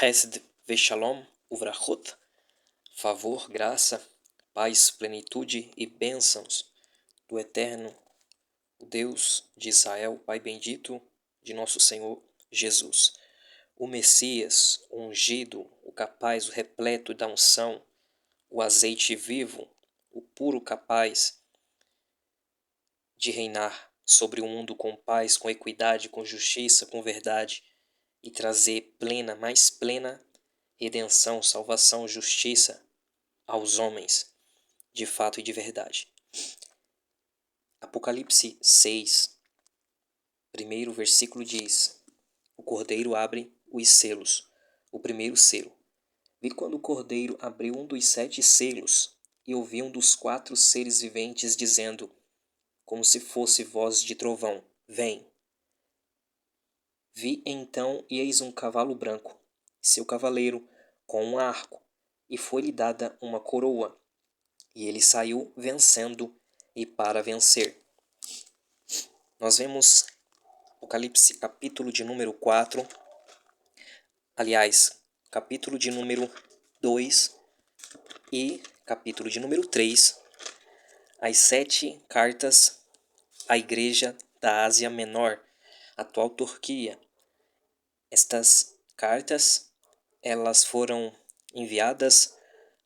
Hesed Veshalom Uvrachot, favor, graça, paz, plenitude e bênçãos do Eterno, o Deus de Israel, Pai bendito de nosso Senhor Jesus. O Messias, o ungido, o capaz, o repleto da unção, o azeite vivo, o puro capaz de reinar sobre o mundo com paz, com equidade, com justiça, com verdade e trazer plena, mais plena redenção, salvação, justiça aos homens, de fato e de verdade. Apocalipse 6, primeiro versículo diz: o cordeiro abre os selos, o primeiro selo. Vi quando o cordeiro abriu um dos 7 selos, e ouvi um dos 4 seres viventes dizendo, como se fosse voz de trovão: Vem! Vi então, e eis um cavalo branco, seu cavaleiro com um arco, e foi-lhe dada uma coroa, e ele saiu vencendo e para vencer. Nós vemos Apocalipse capítulo de número 4, aliás, capítulo de número 2 e capítulo de número 3, as 7 cartas à igreja da Ásia Menor, atual Turquia. Estas cartas, elas foram enviadas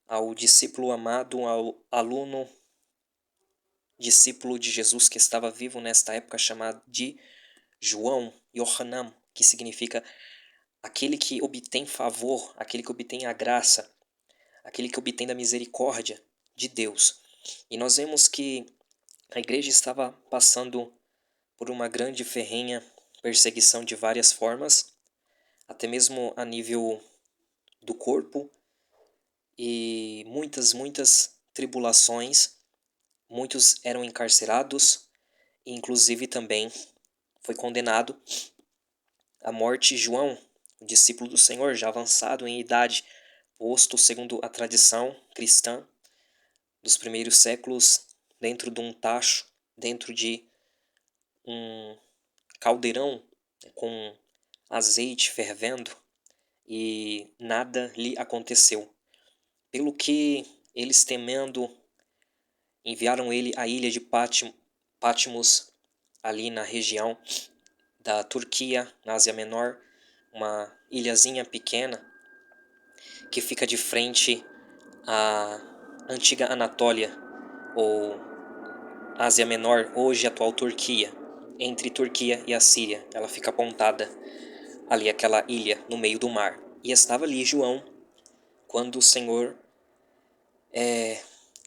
ao discípulo amado, ao aluno, discípulo de Jesus que estava vivo nesta época, chamado de João, Yohanan, que significa aquele que obtém favor, aquele que obtém a graça, aquele que obtém da misericórdia de Deus. E nós vemos que a igreja estava passando por uma grande ferrenha perseguição de várias formas, até mesmo a nível do corpo, e muitas tribulações. Muitos eram encarcerados, e inclusive também foi condenado à morte João, o discípulo do Senhor, já avançado em idade, posto segundo a tradição cristã dos primeiros séculos dentro de um tacho, dentro de um caldeirão com azeite fervendo, e nada lhe aconteceu. Pelo que eles, temendo, enviaram ele à ilha de Patmos, ali na região da Turquia, na Ásia Menor, uma ilhazinha pequena que fica de frente à antiga Anatólia, ou Ásia Menor, hoje atual Turquia, entre Turquia e a Síria. Ela fica apontada ali, aquela ilha no meio do mar. E estava ali João, quando o Senhor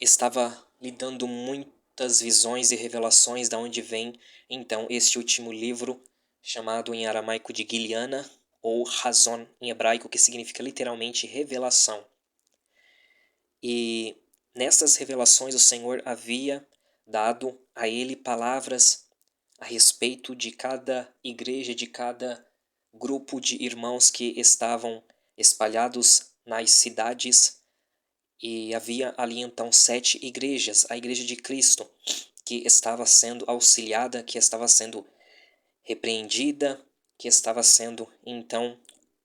estava lhe dando muitas visões e revelações, da onde vem então este último livro, chamado em aramaico de Giliana, ou Razon em hebraico, que significa literalmente revelação. E nessas revelações o Senhor havia dado a ele palavras a respeito de cada igreja, de cada grupo de irmãos que estavam espalhados nas cidades. E havia ali então 7 igrejas, a igreja de Cristo, que estava sendo auxiliada, que estava sendo repreendida, que estava sendo então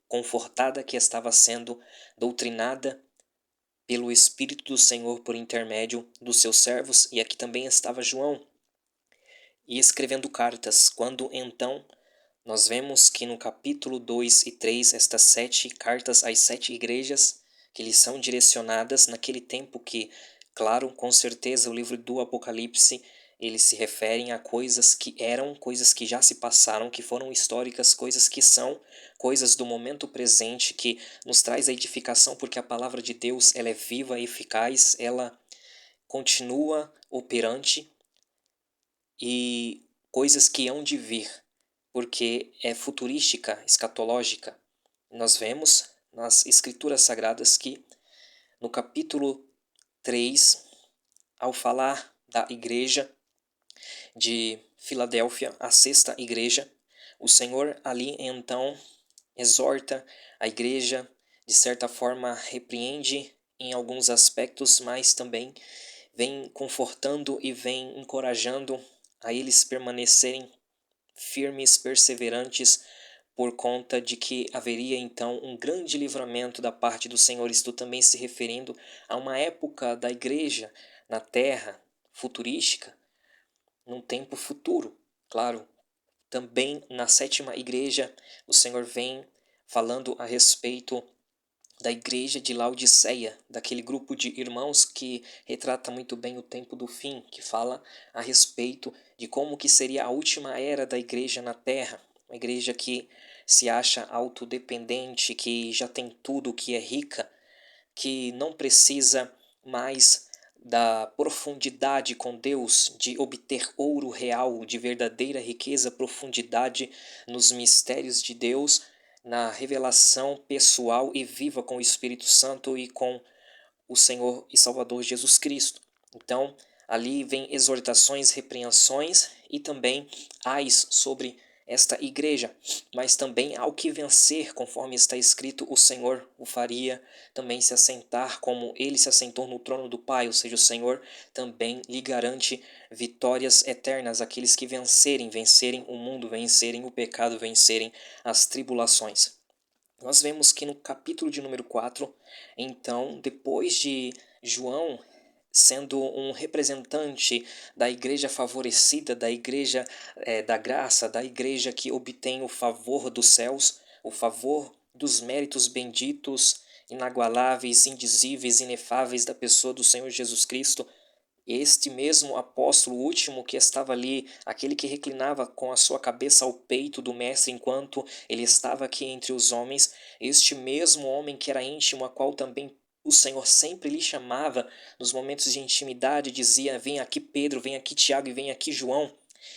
confortada, que estava sendo doutrinada pelo Espírito do Senhor por intermédio dos seus servos. E aqui também estava João, e escrevendo cartas, quando então nós vemos que no capítulo 2 e 3, estas 7 cartas às 7 igrejas, que lhes são direcionadas naquele tempo que, claro, com certeza o livro do Apocalipse, eles se referem a coisas que eram, coisas que já se passaram, que foram históricas, coisas que são, coisas do momento presente, que nos traz a edificação, porque a palavra de Deus, ela é viva e eficaz, ela continua operante, e coisas que hão de vir, porque é futurística, escatológica. Nós vemos nas Escrituras Sagradas que no capítulo 3, ao falar da igreja de Filadélfia, a 6ª igreja, o Senhor ali então exorta a igreja, de certa forma repreende em alguns aspectos, mas também vem confortando e vem encorajando a eles permanecerem firmes, perseverantes, por conta de que haveria então um grande livramento da parte do Senhor, isto também se referindo a uma época da igreja na terra futurística, num tempo futuro. Claro, também na sétima igreja, o Senhor vem falando a respeito da igreja de Laodiceia, daquele grupo de irmãos que retrata muito bem o tempo do fim, que fala a respeito de como que seria a última era da igreja na terra, uma igreja que se acha autodependente, que já tem tudo, que é rica, que não precisa mais da profundidade com Deus, de obter ouro real, de verdadeira riqueza, profundidade nos mistérios de Deus, na revelação pessoal e viva com o Espírito Santo e com o Senhor e Salvador Jesus Cristo. Então, ali vem exortações, repreensões e também ais sobre esta igreja, mas também ao que vencer, conforme está escrito, o Senhor o faria também se assentar como ele se assentou no trono do Pai, ou seja, o Senhor também lhe garante vitórias eternas àqueles que vencerem o mundo, vencerem o pecado, vencerem as tribulações. Nós vemos que no capítulo de número 4, então, depois de João sendo um representante da igreja favorecida, da igreja da graça, da igreja que obtém o favor dos céus, o favor dos méritos benditos, inagualáveis, indizíveis, inefáveis da pessoa do Senhor Jesus Cristo, este mesmo apóstolo último que estava ali, aquele que reclinava com a sua cabeça ao peito do mestre enquanto ele estava aqui entre os homens, este mesmo homem que era íntimo, a qual também o Senhor sempre lhe chamava nos momentos de intimidade, dizia: vem aqui Pedro, vem aqui Tiago e vem aqui João.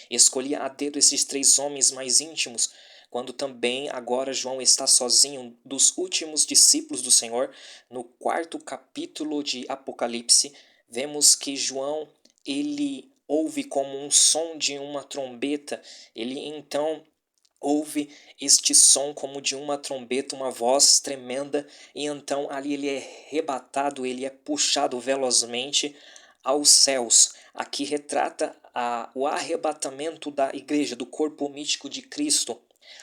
Escolhia a dedo esses três homens mais íntimos, quando também agora João está sozinho, dos últimos discípulos do Senhor, no 4º capítulo de Apocalipse, vemos que João, ele ouve como um som de uma trombeta, ele então ouve este som como de uma trombeta, uma voz tremenda, e então ali ele é arrebatado, ele é puxado velozmente aos céus. Aqui retrata o arrebatamento da igreja, do corpo místico de Cristo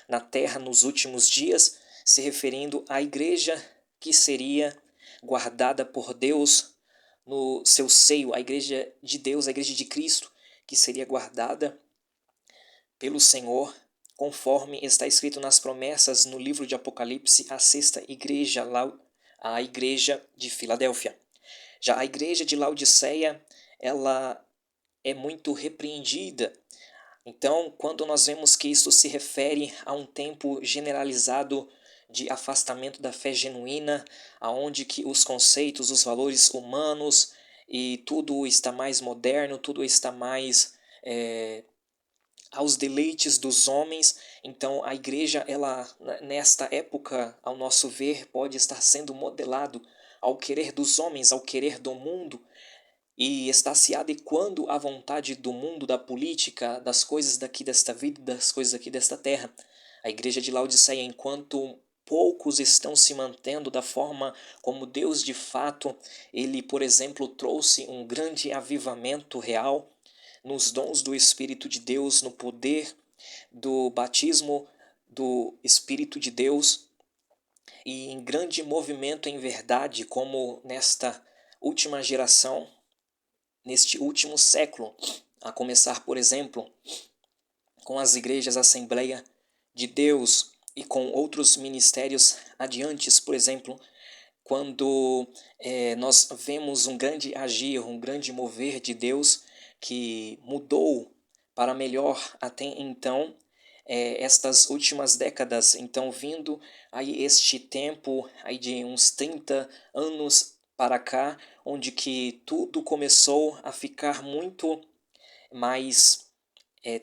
na terra nos últimos dias, se referindo à igreja que seria guardada por Deus no seu seio, a igreja de Deus, a igreja de Cristo, que seria guardada pelo Senhor, conforme está escrito nas promessas no livro de Apocalipse, a sexta igreja, a igreja de Filadélfia. Já a igreja de Laodiceia, ela é muito repreendida. Então, quando nós vemos que isso se refere a um tempo generalizado de afastamento da fé genuína, aonde que os conceitos, os valores humanos e tudo está mais moderno, tudo está mais aos deleites dos homens. Então a igreja, ela nesta época, ao nosso ver, pode estar sendo modelado ao querer dos homens, ao querer do mundo, e está se adequando à vontade do mundo, da política, das coisas daqui desta vida, das coisas aqui desta terra. A igreja de Laodiceia, enquanto poucos estão se mantendo da forma como Deus de fato, ele, por exemplo, trouxe um grande avivamento real nos dons do Espírito de Deus, no poder do batismo do Espírito de Deus e em grande movimento em verdade, como nesta última geração, neste último século, a começar, por exemplo, com as igrejas Assembleia de Deus e com outros ministérios adiantes, por exemplo, quando nós vemos um grande agir, um grande mover de Deus que mudou para melhor até então estas últimas décadas. Então, vindo aí este tempo aí de uns 30 anos para cá, onde que tudo começou a ficar muito mais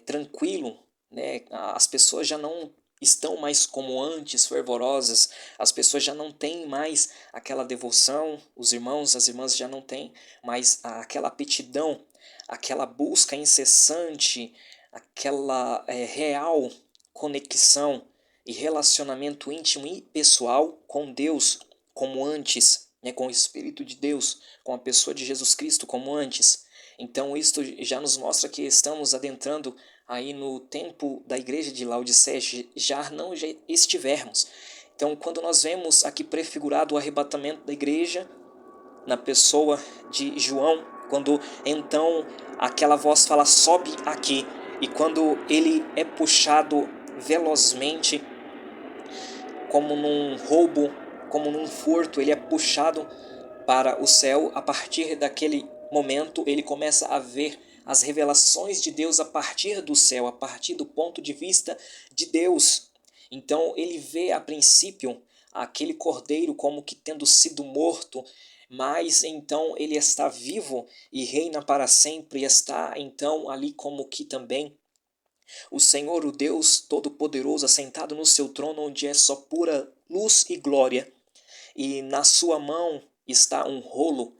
tranquilo, né? As pessoas já não estão mais como antes, fervorosas, as pessoas já não têm mais aquela devoção, os irmãos, as irmãs já não têm mais aquela aptidão, aquela busca incessante, aquela real conexão e relacionamento íntimo e pessoal com Deus, como antes, né, com o Espírito de Deus, com a pessoa de Jesus Cristo, como antes. Então isto já nos mostra que estamos adentrando aí no tempo da igreja de Laodiceia já não já estivermos. Então, quando nós vemos aqui prefigurado o arrebatamento da igreja na pessoa de João, quando então aquela voz fala, sobe aqui, e quando ele é puxado velozmente, como num roubo, como num furto, ele é puxado para o céu. A partir daquele momento, ele começa a ver as revelações de Deus a partir do céu, a partir do ponto de vista de Deus. Então ele vê a princípio aquele cordeiro como que tendo sido morto, mas então ele está vivo e reina para sempre, e está então ali como que também o Senhor, o Deus Todo-Poderoso, assentado no seu trono, onde é só pura luz e glória, e na sua mão está um rolo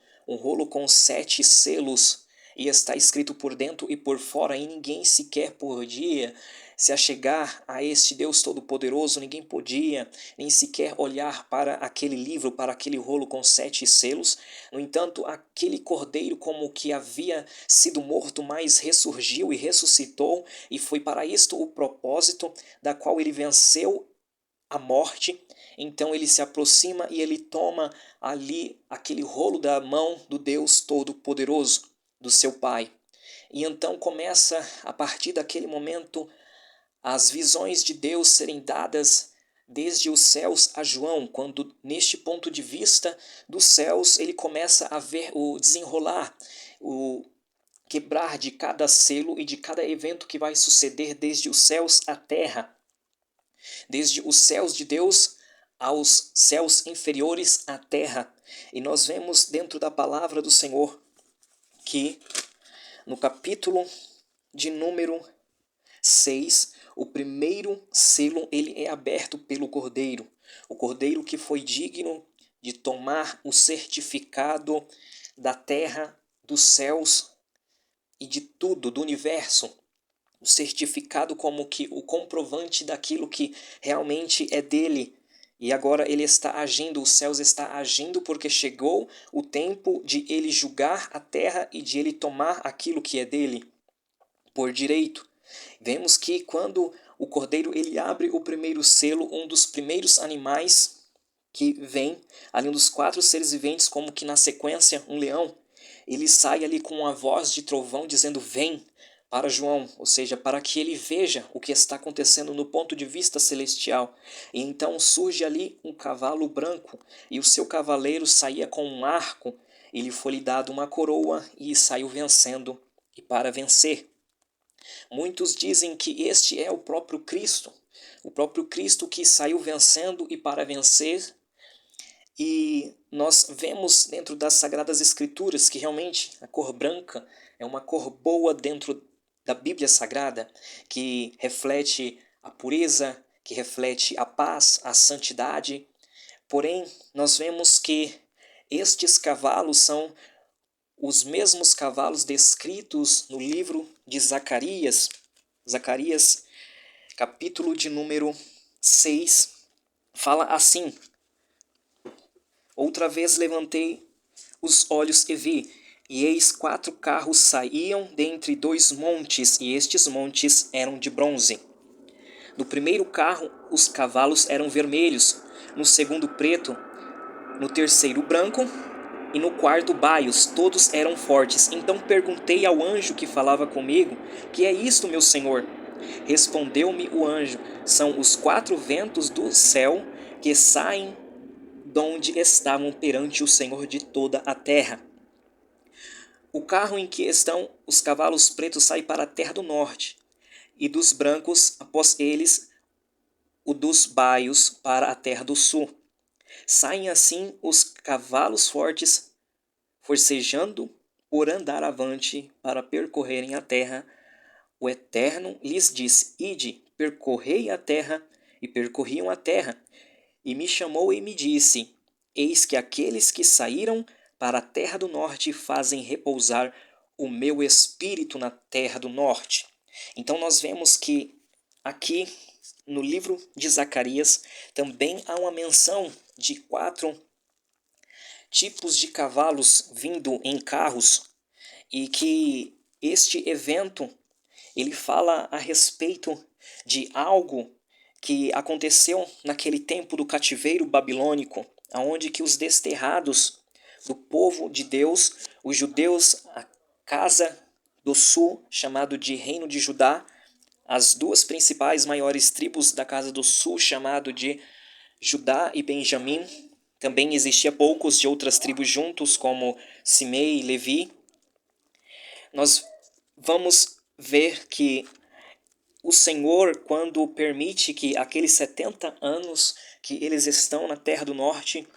com 7 selos, e está escrito por dentro e por fora, e ninguém sequer podia se achegar a este Deus Todo-Poderoso, ninguém podia nem sequer olhar para aquele livro, para aquele rolo com 7 selos. No entanto, aquele cordeiro como que havia sido morto, mas ressurgiu e ressuscitou, e foi para isto o propósito da qual ele venceu a morte. Então ele se aproxima e ele toma ali aquele rolo da mão do Deus Todo-Poderoso, do seu Pai. E então começa, a partir daquele momento, as visões de Deus serem dadas desde os céus a João, quando neste ponto de vista dos céus ele começa a ver o desenrolar, o quebrar de cada selo e de cada evento que vai suceder desde os céus à terra, desde os céus de Deus aos céus inferiores à terra. E nós vemos dentro da palavra do Senhor que no capítulo de número 6, o primeiro selo ele é aberto pelo Cordeiro. O Cordeiro que foi digno de tomar o certificado da terra, dos céus e de tudo, do universo. O certificado como que o comprovante daquilo que realmente é dele. E agora ele está agindo, os céus está agindo porque chegou o tempo de ele julgar a terra e de ele tomar aquilo que é dele por direito. Vemos que quando o cordeiro ele abre o primeiro selo, um dos primeiros animais que vem, ali um dos 4 seres viventes, como que na sequência um leão, ele sai ali com uma voz de trovão dizendo vem para João, ou seja, para que ele veja o que está acontecendo no ponto de vista celestial. E então surge ali um cavalo branco, e o seu cavaleiro saía com um arco, e lhe foi-lhe dado uma coroa, e saiu vencendo, e para vencer. Muitos dizem que este é o próprio Cristo que saiu vencendo e para vencer. E nós vemos dentro das Sagradas Escrituras que realmente a cor branca é uma cor boa dentro da Bíblia Sagrada, que reflete a pureza, que reflete a paz, a santidade. Porém, nós vemos que estes cavalos são os mesmos cavalos descritos no livro de Zacarias. Zacarias, capítulo de número 6, fala assim: outra vez levantei os olhos e vi, e eis 4 carros saíam dentre 2 montes, e estes montes eram de bronze. No primeiro carro os cavalos eram vermelhos, no segundo preto, no terceiro branco, e no quarto baios, todos eram fortes. Então perguntei ao anjo que falava comigo: que é isto, meu senhor? Respondeu-me o anjo: são os 4 ventos do céu que saem donde estavam perante o Senhor de toda a terra. O carro em que estão os cavalos pretos sai para a terra do norte, e dos brancos, após eles, o dos baios para a terra do sul. Saem assim os cavalos fortes, forcejando por andar avante para percorrerem a terra. O Eterno lhes disse: ide, percorrei a terra, e percorriam a terra. E me chamou e me disse: eis que aqueles que saíram para a terra do norte fazem repousar o meu espírito na terra do norte. Então nós vemos que aqui no livro de Zacarias também há uma menção de 4 tipos de cavalos vindo em carros, e que este evento ele fala a respeito de algo que aconteceu naquele tempo do cativeiro babilônico, aonde que os desterrados do povo de Deus, os judeus, a casa do sul, chamado de Reino de Judá, as duas principais maiores tribos da casa do sul, chamado de Judá e Benjamim. Também existia poucos de outras tribos juntos, como Simei e Levi. Nós vamos ver que o Senhor, quando permite que aqueles 70 anos que eles estão na terra do norte,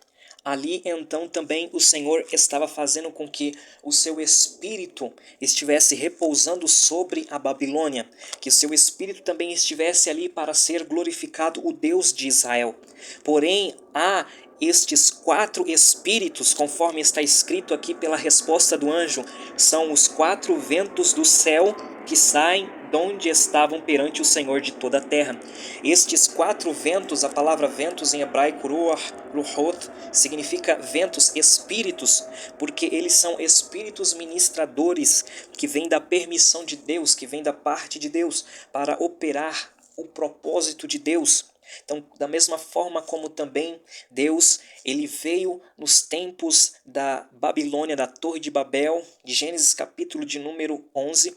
ali então também o Senhor estava fazendo com que o seu espírito estivesse repousando sobre a Babilônia, que o seu espírito também estivesse ali para ser glorificado o Deus de Israel. Porém, há estes 4 espíritos, conforme está escrito aqui pela resposta do anjo, são os 4 ventos do céu que saem de onde estavam perante o Senhor de toda a terra. Estes 4 ventos, a palavra ventos em hebraico, ruhot, significa ventos, espíritos, porque eles são espíritos ministradores que vêm da permissão de Deus, que vêm da parte de Deus, para operar o propósito de Deus. Então, da mesma forma como também Deus, ele veio nos tempos da Babilônia, da Torre de Babel, de Gênesis capítulo de número 11,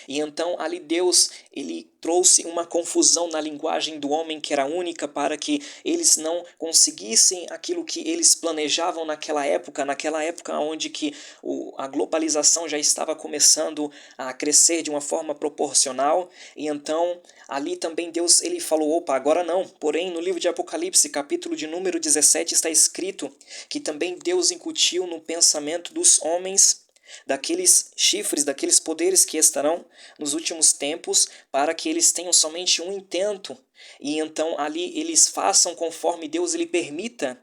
e então ali Deus, ele trouxe uma confusão na linguagem do homem que era única para que eles não conseguissem aquilo que eles planejavam naquela época onde que a globalização já estava começando a crescer de uma forma proporcional. E então ali também Deus, ele falou, opa, agora não. Porém, no livro de Apocalipse, capítulo de número 17, está escrito que também Deus incutiu no pensamento dos homens daqueles chifres, daqueles poderes que estarão nos últimos tempos, para que eles tenham somente um intento, e então ali eles façam conforme Deus lhe permita.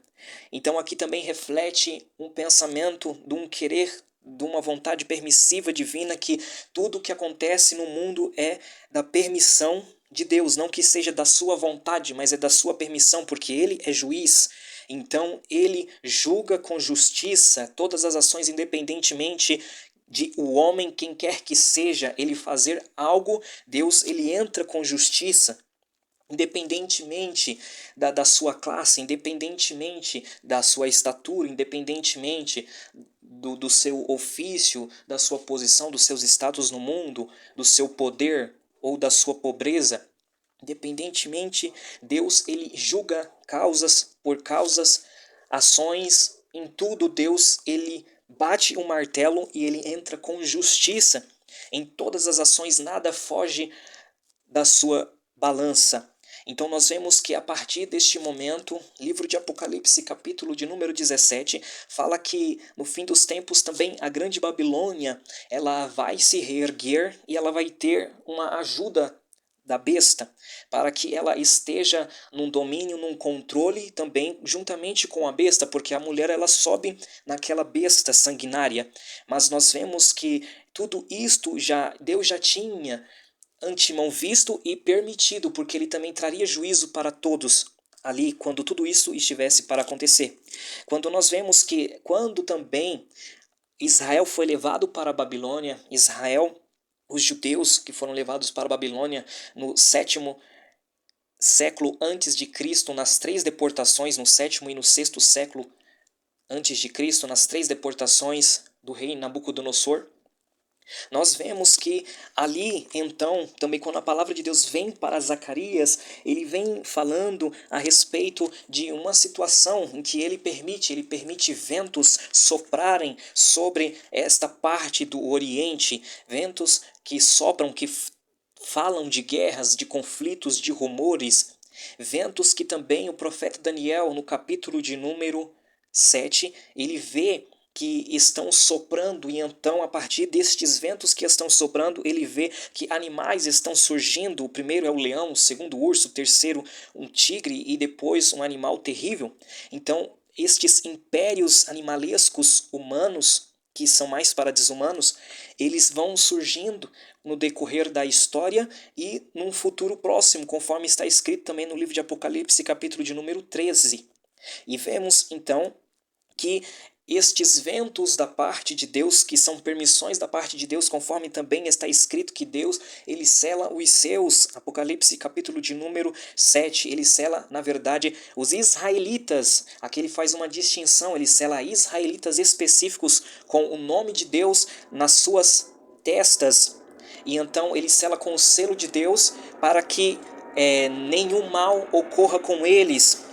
Então aqui também reflete um pensamento de um querer, de uma vontade permissiva divina, que tudo o que acontece no mundo é da permissão de Deus, não que seja da sua vontade, mas é da sua permissão, porque ele é juiz. Então ele julga com justiça todas as ações, independentemente de o homem, quem quer que seja, ele fazer algo, Deus, ele entra com justiça, independentemente da sua classe, independentemente da sua estatura, independentemente do seu ofício, da sua posição, dos seus status no mundo, do seu poder ou da sua pobreza. Independentemente, Deus, ele julga causas por causas, ações, em tudo Deus, ele bate o martelo e ele entra com justiça. Em todas as ações, nada foge da sua balança. Então nós vemos que a partir deste momento, livro de Apocalipse, capítulo de número 17, fala que no fim dos tempos também a grande Babilônia, ela vai se reerguer e ela vai ter uma ajuda da besta, para que ela esteja num domínio, num controle também juntamente com a besta, porque a mulher ela sobe naquela besta sanguinária. Mas nós vemos que tudo isto Deus já tinha antemão visto e permitido, porque ele também traria juízo para todos ali quando tudo isso estivesse para acontecer. Quando nós vemos que quando também Israel foi levado para a Babilônia, os judeus que foram levados para a Babilônia no 7º século antes de Cristo, nas 3 deportações, no 7º e no 6º século antes de Cristo, nas 3 deportações do rei Nabucodonosor, nós vemos que ali, então, também quando a palavra de Deus vem para Zacarias, ele vem falando a respeito de uma situação em que ele permite ventos soprarem sobre esta parte do Oriente, ventos que sopram, que falam de guerras, de conflitos, de rumores, ventos que também o profeta Daniel, no capítulo de número 7, ele vê que estão soprando, e então a partir destes ventos que estão soprando, ele vê que animais estão surgindo. O primeiro é o leão, o segundo o urso, o terceiro um tigre e depois um animal terrível. Então estes impérios animalescos humanos, que são mais para desumanos, eles vão surgindo no decorrer da história e num futuro próximo, conforme está escrito também no livro de Apocalipse, capítulo de número 13. E vemos então que estes ventos da parte de Deus, que são permissões da parte de Deus, conforme também está escrito que Deus, ele sela os seus, Apocalipse capítulo de número 7, ele sela, na verdade, os israelitas, aqui ele faz uma distinção, ele sela israelitas específicos com o nome de Deus nas suas testas, e então ele sela com o selo de Deus para que nenhum mal ocorra com eles,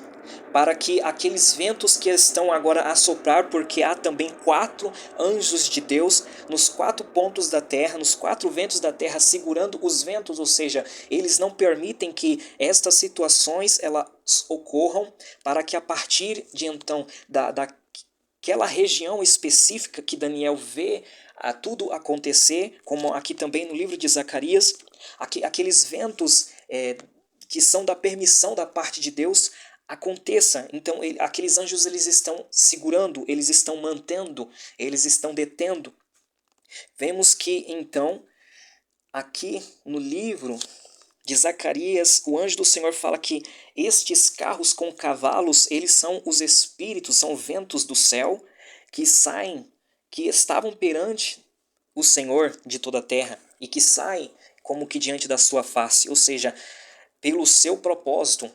para que aqueles ventos que estão agora a soprar, porque há também 4 anjos de Deus nos 4 pontos da terra, nos 4 ventos da terra, segurando os ventos, ou seja, eles não permitem que estas situações elas ocorram, para que a partir de então daquela região específica que Daniel vê a tudo acontecer, como aqui também no livro de Zacarias, aqueles ventos que são da permissão da parte de Deus, aconteça. Então, aqueles anjos, eles estão segurando, eles estão mantendo, eles estão detendo. Vemos que, então, aqui no livro de Zacarias, o anjo do Senhor fala que estes carros com cavalos, eles são os espíritos, são ventos do céu que saem, que estavam perante o Senhor de toda a terra e que saem como que diante da sua face, ou seja, pelo seu propósito,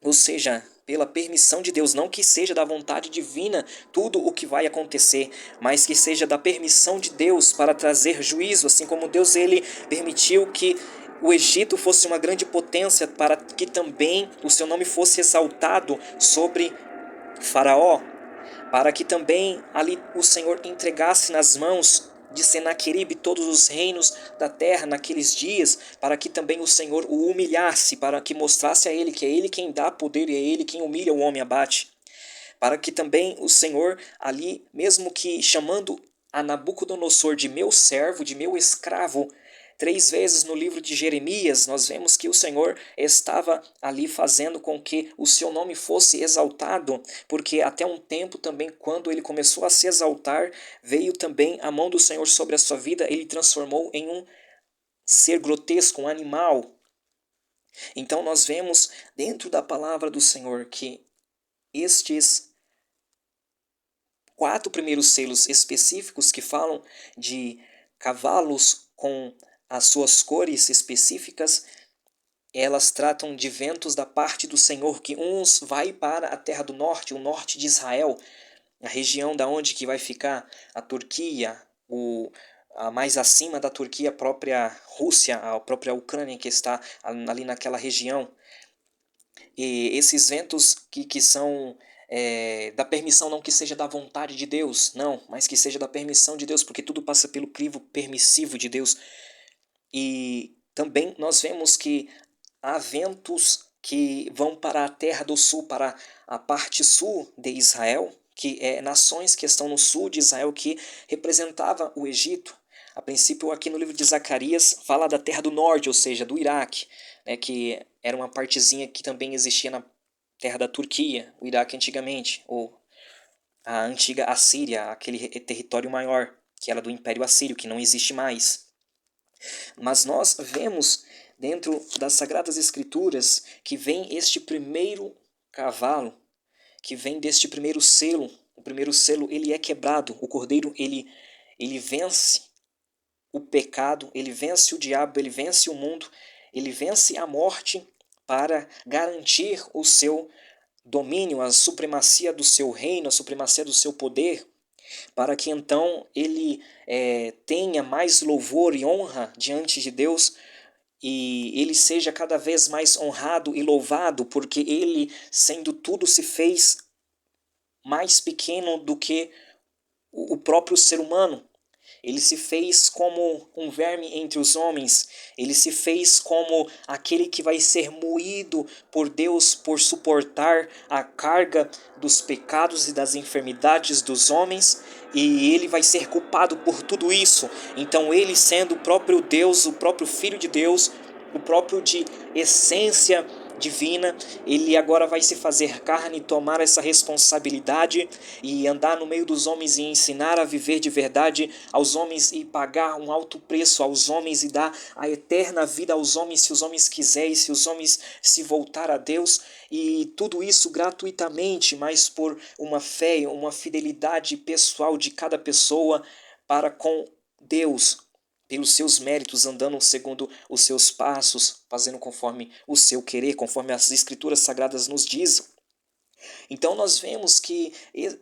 ou seja, pela permissão de Deus, não que seja da vontade divina tudo o que vai acontecer, mas que seja da permissão de Deus para trazer juízo, assim como Deus ele permitiu que o Egito fosse uma grande potência para que também o seu nome fosse exaltado sobre Faraó, para que também ali o Senhor entregasse nas mãos de Senaqueribe todos os reinos da terra naqueles dias, para que também o Senhor o humilhasse, para que mostrasse a ele que é ele quem dá poder e é ele quem humilha o homem abate, para que também o Senhor ali, mesmo que chamando a Nabucodonosor de meu servo, de meu escravo, 3 vezes no livro de Jeremias, nós vemos que o Senhor estava ali fazendo com que o seu nome fosse exaltado, porque até um tempo também, quando ele começou a se exaltar, veio também a mão do Senhor sobre a sua vida, ele transformou em um ser grotesco, um animal. Então nós vemos dentro da palavra do Senhor que estes 4 primeiros selos específicos que falam de cavalos com as suas cores específicas, elas tratam de ventos da parte do Senhor, que uns vai para a terra do norte, o norte de Israel, a região da onde que vai ficar a Turquia, mais acima da Turquia a própria Rússia, a própria Ucrânia que está ali naquela região. E esses ventos que são da permissão, não que seja da vontade de Deus, não, mas que seja da permissão de Deus, porque tudo passa pelo crivo permissivo de Deus. E também nós vemos que há ventos que vão para a terra do sul, para a parte sul de Israel, que é nações que estão no sul de Israel, que representava o Egito. A princípio, aqui no livro de Zacarias, fala da terra do norte, ou seja, do Iraque, né, que era uma partezinha que também existia na terra da Turquia, o Iraque antigamente, ou a antiga Assíria, aquele território maior, que era do Império Assírio, que não existe mais. Mas nós vemos dentro das Sagradas Escrituras que vem este primeiro cavalo, que vem deste primeiro selo. O primeiro selo ele é quebrado, o cordeiro ele vence o pecado, ele vence o diabo, ele vence o mundo, ele vence a morte para garantir o seu domínio, a supremacia do seu reino, a supremacia do seu poder, para que então ele tenha mais louvor e honra diante de Deus e ele seja cada vez mais honrado e louvado, porque ele, sendo tudo, se fez mais pequeno do que o próprio ser humano. Ele se fez como um verme entre os homens. Ele se fez como aquele que vai ser moído por Deus por suportar a carga dos pecados e das enfermidades dos homens. E ele vai ser culpado por tudo isso. Então ele, sendo o próprio Deus, o próprio Filho de Deus, o próprio de essência divina, ele agora vai se fazer carne, tomar essa responsabilidade e andar no meio dos homens e ensinar a viver de verdade aos homens e pagar um alto preço aos homens e dar a eterna vida aos homens, se os homens quiserem, se os homens se voltar a Deus, e tudo isso gratuitamente, mas por uma fé, uma fidelidade pessoal de cada pessoa para com Deus, pelos seus méritos, andando segundo os seus passos, fazendo conforme o seu querer, conforme as Escrituras Sagradas nos dizem. Então nós vemos que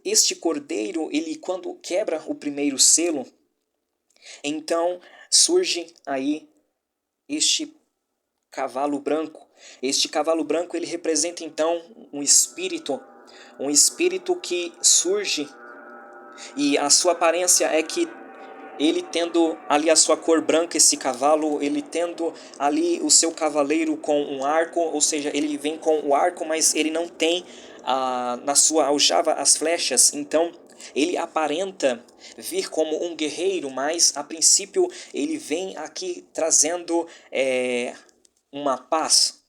este cordeiro, ele quando quebra o primeiro selo, então surge aí este cavalo branco. Este cavalo branco, ele representa então um espírito que surge, e a sua aparência é que ele tendo ali a sua cor branca, esse cavalo, ele tendo ali o seu cavaleiro com um arco, ou seja, ele vem com o arco, mas ele não tem na sua aljava as flechas, então ele aparenta vir como um guerreiro, mas a princípio ele vem aqui trazendo uma paz,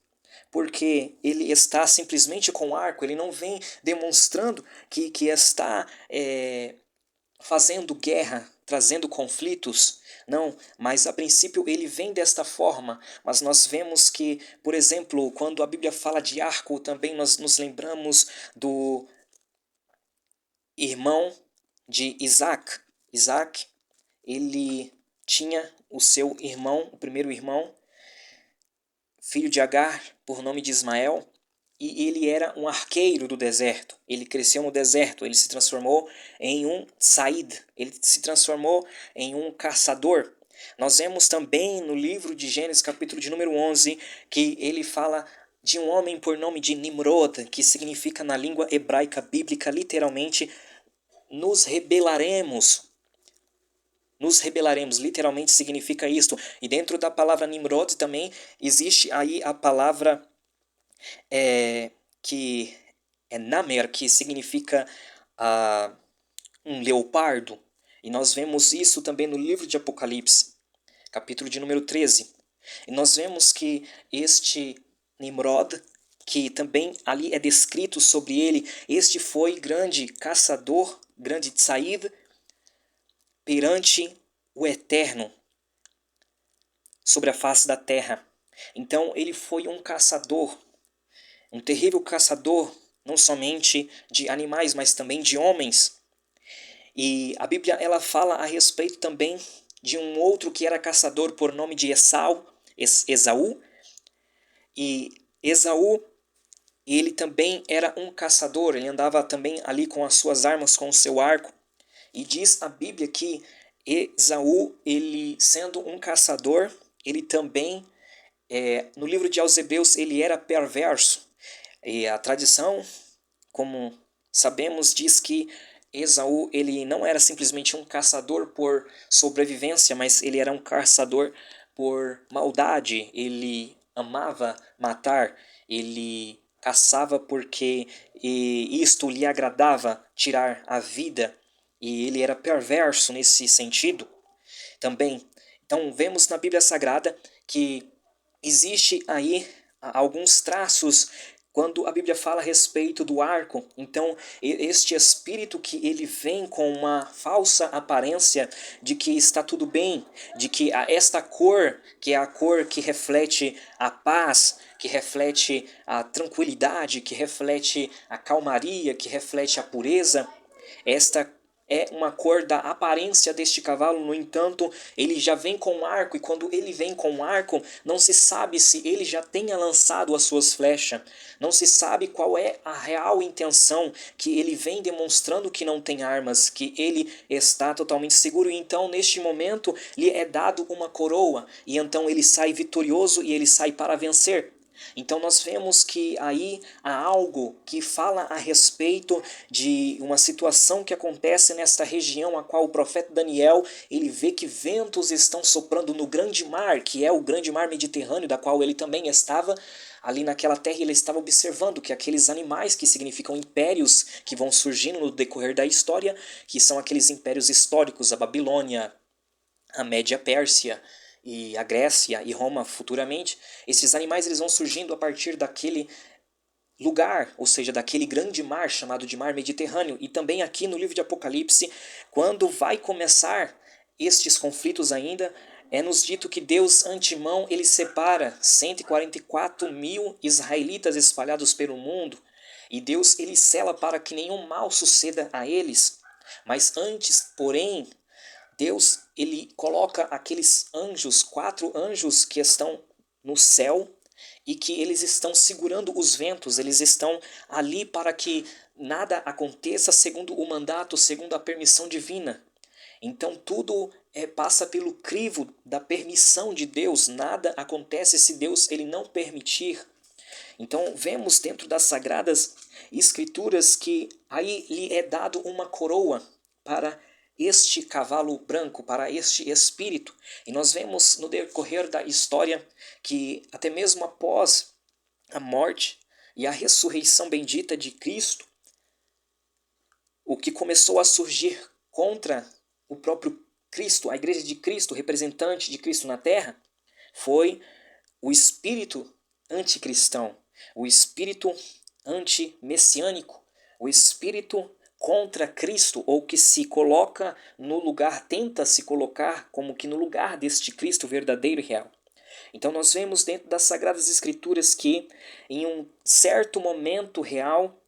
porque ele está simplesmente com o arco, ele não vem demonstrando que está fazendo guerra, trazendo conflitos, não, mas a princípio ele vem desta forma, mas nós vemos que, por exemplo, quando a Bíblia fala de arco, também nós nos lembramos do irmão de Isaac. Isaac, ele tinha o seu irmão, o primeiro irmão, filho de Agar, por nome de Ismael, e ele era um arqueiro do deserto. Ele cresceu no deserto, ele se transformou em um Said, ele se transformou em um caçador. Nós vemos também no livro de Gênesis, capítulo de número 11, que ele fala de um homem por nome de Nimrod, que significa na língua hebraica bíblica literalmente nos rebelaremos. Nos rebelaremos, literalmente significa isto. E dentro da palavra Nimrod também existe aí a palavra que é Namer, que significa um leopardo. E nós vemos isso também no livro de Apocalipse, capítulo de número 13. E nós vemos que este Nimrod, que também ali é descrito sobre ele, este foi grande caçador, grande tsaíd, perante o Eterno, sobre a face da terra. Então ele foi um caçador, um terrível caçador, não somente de animais, mas também de homens. E a Bíblia ela fala a respeito também de um outro que era caçador por nome de Esaú. E Esaú, ele também era um caçador, ele andava também ali com as suas armas, com o seu arco. E diz a Bíblia que Esaú, ele sendo um caçador, ele também, no livro de Eusebeus, ele era perverso. E a tradição, como sabemos, diz que Esaú ele não era simplesmente um caçador por sobrevivência, mas ele era um caçador por maldade. Ele amava matar, ele caçava porque isto lhe agradava, tirar a vida, e ele era perverso nesse sentido também. Então vemos na Bíblia Sagrada que existe aí alguns traços quando a Bíblia fala a respeito do arco. Então este espírito que ele vem com uma falsa aparência de que está tudo bem, de que esta cor, que é a cor que reflete a paz, que reflete a tranquilidade, que reflete a calmaria, que reflete a pureza, esta é uma cor da aparência deste cavalo. No entanto, ele já vem com um arco, e quando ele vem com um arco, não se sabe se ele já tenha lançado as suas flechas, não se sabe qual é a real intenção, que ele vem demonstrando que não tem armas, que ele está totalmente seguro, e então neste momento lhe é dado uma coroa, e então ele sai vitorioso e ele sai para vencer. Então nós vemos que aí há algo que fala a respeito de uma situação que acontece nesta região, a qual o profeta Daniel ele vê que ventos estão soprando no grande mar, que é o grande mar Mediterrâneo, da qual ele também estava ali naquela terra, e ele estava observando que aqueles animais que significam impérios que vão surgindo no decorrer da história, que são aqueles impérios históricos, a Babilônia, a Média Pérsia, e a Grécia e Roma futuramente, esses animais eles vão surgindo a partir daquele lugar, ou seja, daquele grande mar chamado de Mar Mediterrâneo. E também aqui no livro de Apocalipse, quando vai começar estes conflitos ainda, é nos dito que Deus, antemão, ele separa 144 mil israelitas espalhados pelo mundo, e Deus ele sela para que nenhum mal suceda a eles. Mas antes, porém, Deus ele coloca aqueles anjos, 4 anjos que estão no céu e que eles estão segurando os ventos, eles estão ali para que nada aconteça segundo o mandato, segundo a permissão divina. Então tudo passa pelo crivo da permissão de Deus, nada acontece se Deus ele não permitir. Então vemos dentro das Sagradas Escrituras que aí lhe é dado uma coroa para este cavalo branco, para este espírito. E nós vemos no decorrer da história que até mesmo após a morte e a ressurreição bendita de Cristo, o que começou a surgir contra o próprio Cristo, a igreja de Cristo, representante de Cristo na terra, foi o espírito anticristão, o espírito antimessiânico, o espírito contra Cristo, ou que se coloca no lugar, tenta se colocar como que no lugar deste Cristo verdadeiro e real. Então nós vemos dentro das Sagradas Escrituras que em um certo momento real,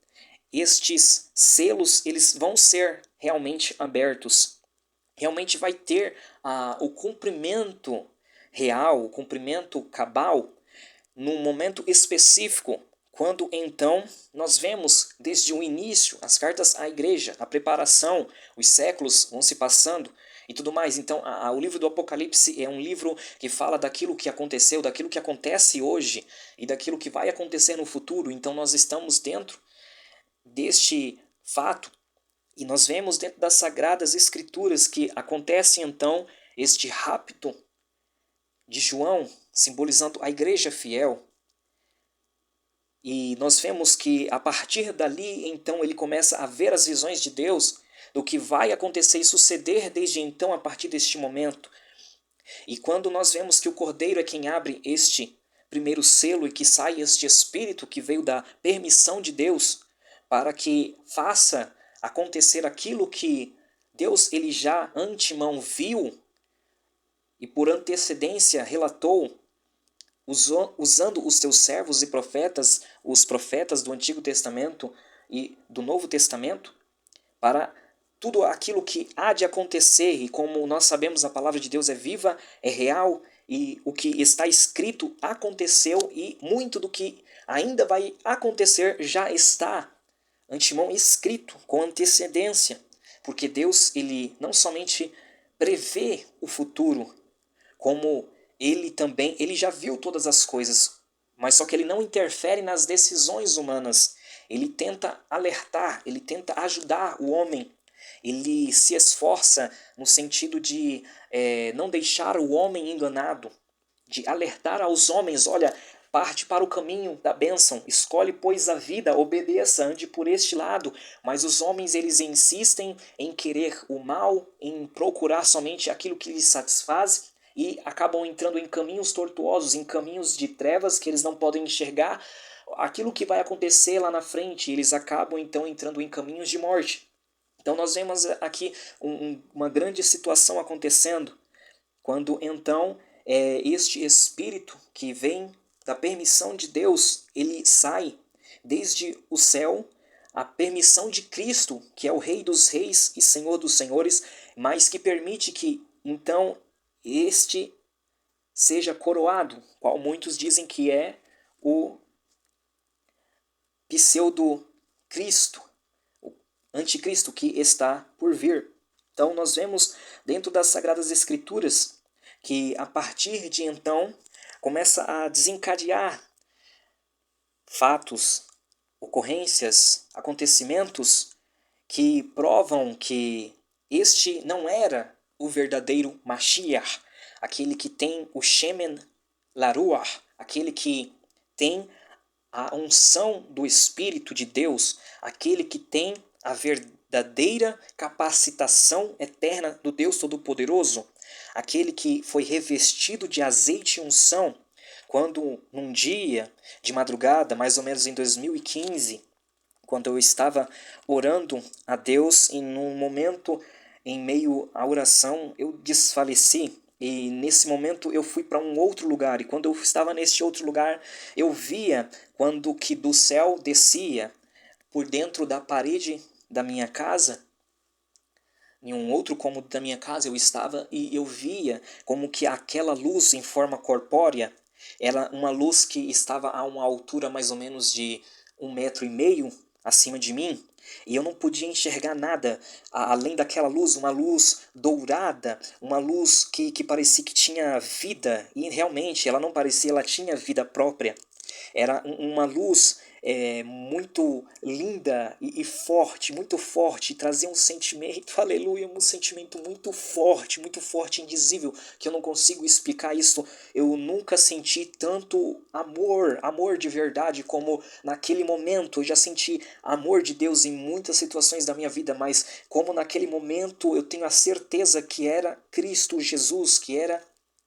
estes selos eles vão ser realmente abertos. Realmente vai ter o cumprimento real, o cumprimento cabal, num momento específico, quando então nós vemos desde o início as cartas à igreja, a preparação, os séculos vão se passando e tudo mais. Então o livro do Apocalipse é um livro que fala daquilo que aconteceu, daquilo que acontece hoje e daquilo que vai acontecer no futuro. Então nós estamos dentro deste fato e nós vemos dentro das Sagradas Escrituras que acontece então este rapto de João, simbolizando a igreja fiel. E nós vemos que a partir dali, então, ele começa a ver as visões de Deus do que vai acontecer e suceder desde então, a partir deste momento. E quando nós vemos que o Cordeiro é quem abre este primeiro selo e que sai este Espírito que veio da permissão de Deus para que faça acontecer aquilo que Deus ele já antemão viu e por antecedência relatou, usando os seus servos e profetas, os profetas do Antigo Testamento e do Novo Testamento, para tudo aquilo que há de acontecer. E como nós sabemos, a palavra de Deus é viva, é real, e o que está escrito aconteceu, e muito do que ainda vai acontecer já está antemão escrito, com antecedência, porque Deus ele não somente prevê o futuro, como ele já viu todas as coisas, mas só que ele não interfere nas decisões humanas. Ele tenta alertar, ele tenta ajudar o homem. Ele se esforça no sentido de não deixar o homem enganado, de alertar aos homens, olha, parte para o caminho da bênção, escolhe, pois, a vida, obedeça, ande por este lado. Mas os homens, eles insistem em querer o mal, em procurar somente aquilo que lhes satisfaz, e acabam entrando em caminhos tortuosos, em caminhos de trevas que eles não podem enxergar aquilo que vai acontecer lá na frente. Eles acabam então entrando em caminhos de morte. Então nós vemos aqui uma grande situação acontecendo, quando então este Espírito que vem da permissão de Deus, ele sai desde o céu, a permissão de Cristo, que é o Rei dos Reis e Senhor dos Senhores, mas que permite que então este seja coroado, qual muitos dizem que é o pseudo-Cristo, o anticristo que está por vir. Então nós vemos dentro das Sagradas Escrituras que a partir de então começa a desencadear fatos, ocorrências, acontecimentos que provam que este não era o verdadeiro Mashiach, aquele que tem o Shemen Laruach, aquele que tem a unção do Espírito de Deus, aquele que tem a verdadeira capacitação eterna do Deus Todo-Poderoso. aquele que foi revestido de azeite e unção, quando num dia de madrugada, mais ou menos em 2015, quando eu estava orando a Deus e num momento em meio à oração eu desfaleci. E nesse momento eu fui para um outro lugar, e quando eu estava neste outro lugar, eu via quando que do céu descia por dentro da parede da minha casa, em um outro cômodo da minha casa eu estava, e eu via como que aquela luz em forma corpórea era uma luz que estava a uma altura mais ou menos de 1,5 metros acima de mim, e eu não podia enxergar nada além daquela luz, uma luz dourada, uma luz que parecia que tinha vida, e realmente ela não parecia, ela tinha vida própria. Era uma luz muito linda e forte, muito forte, e trazia um sentimento, aleluia, um sentimento muito forte, indizível, que eu não consigo explicar isso. Eu nunca senti tanto amor, amor de verdade, como naquele momento. Eu já senti amor de Deus em muitas situações da minha vida, mas como naquele momento eu tenho a certeza que era Cristo Jesus, que era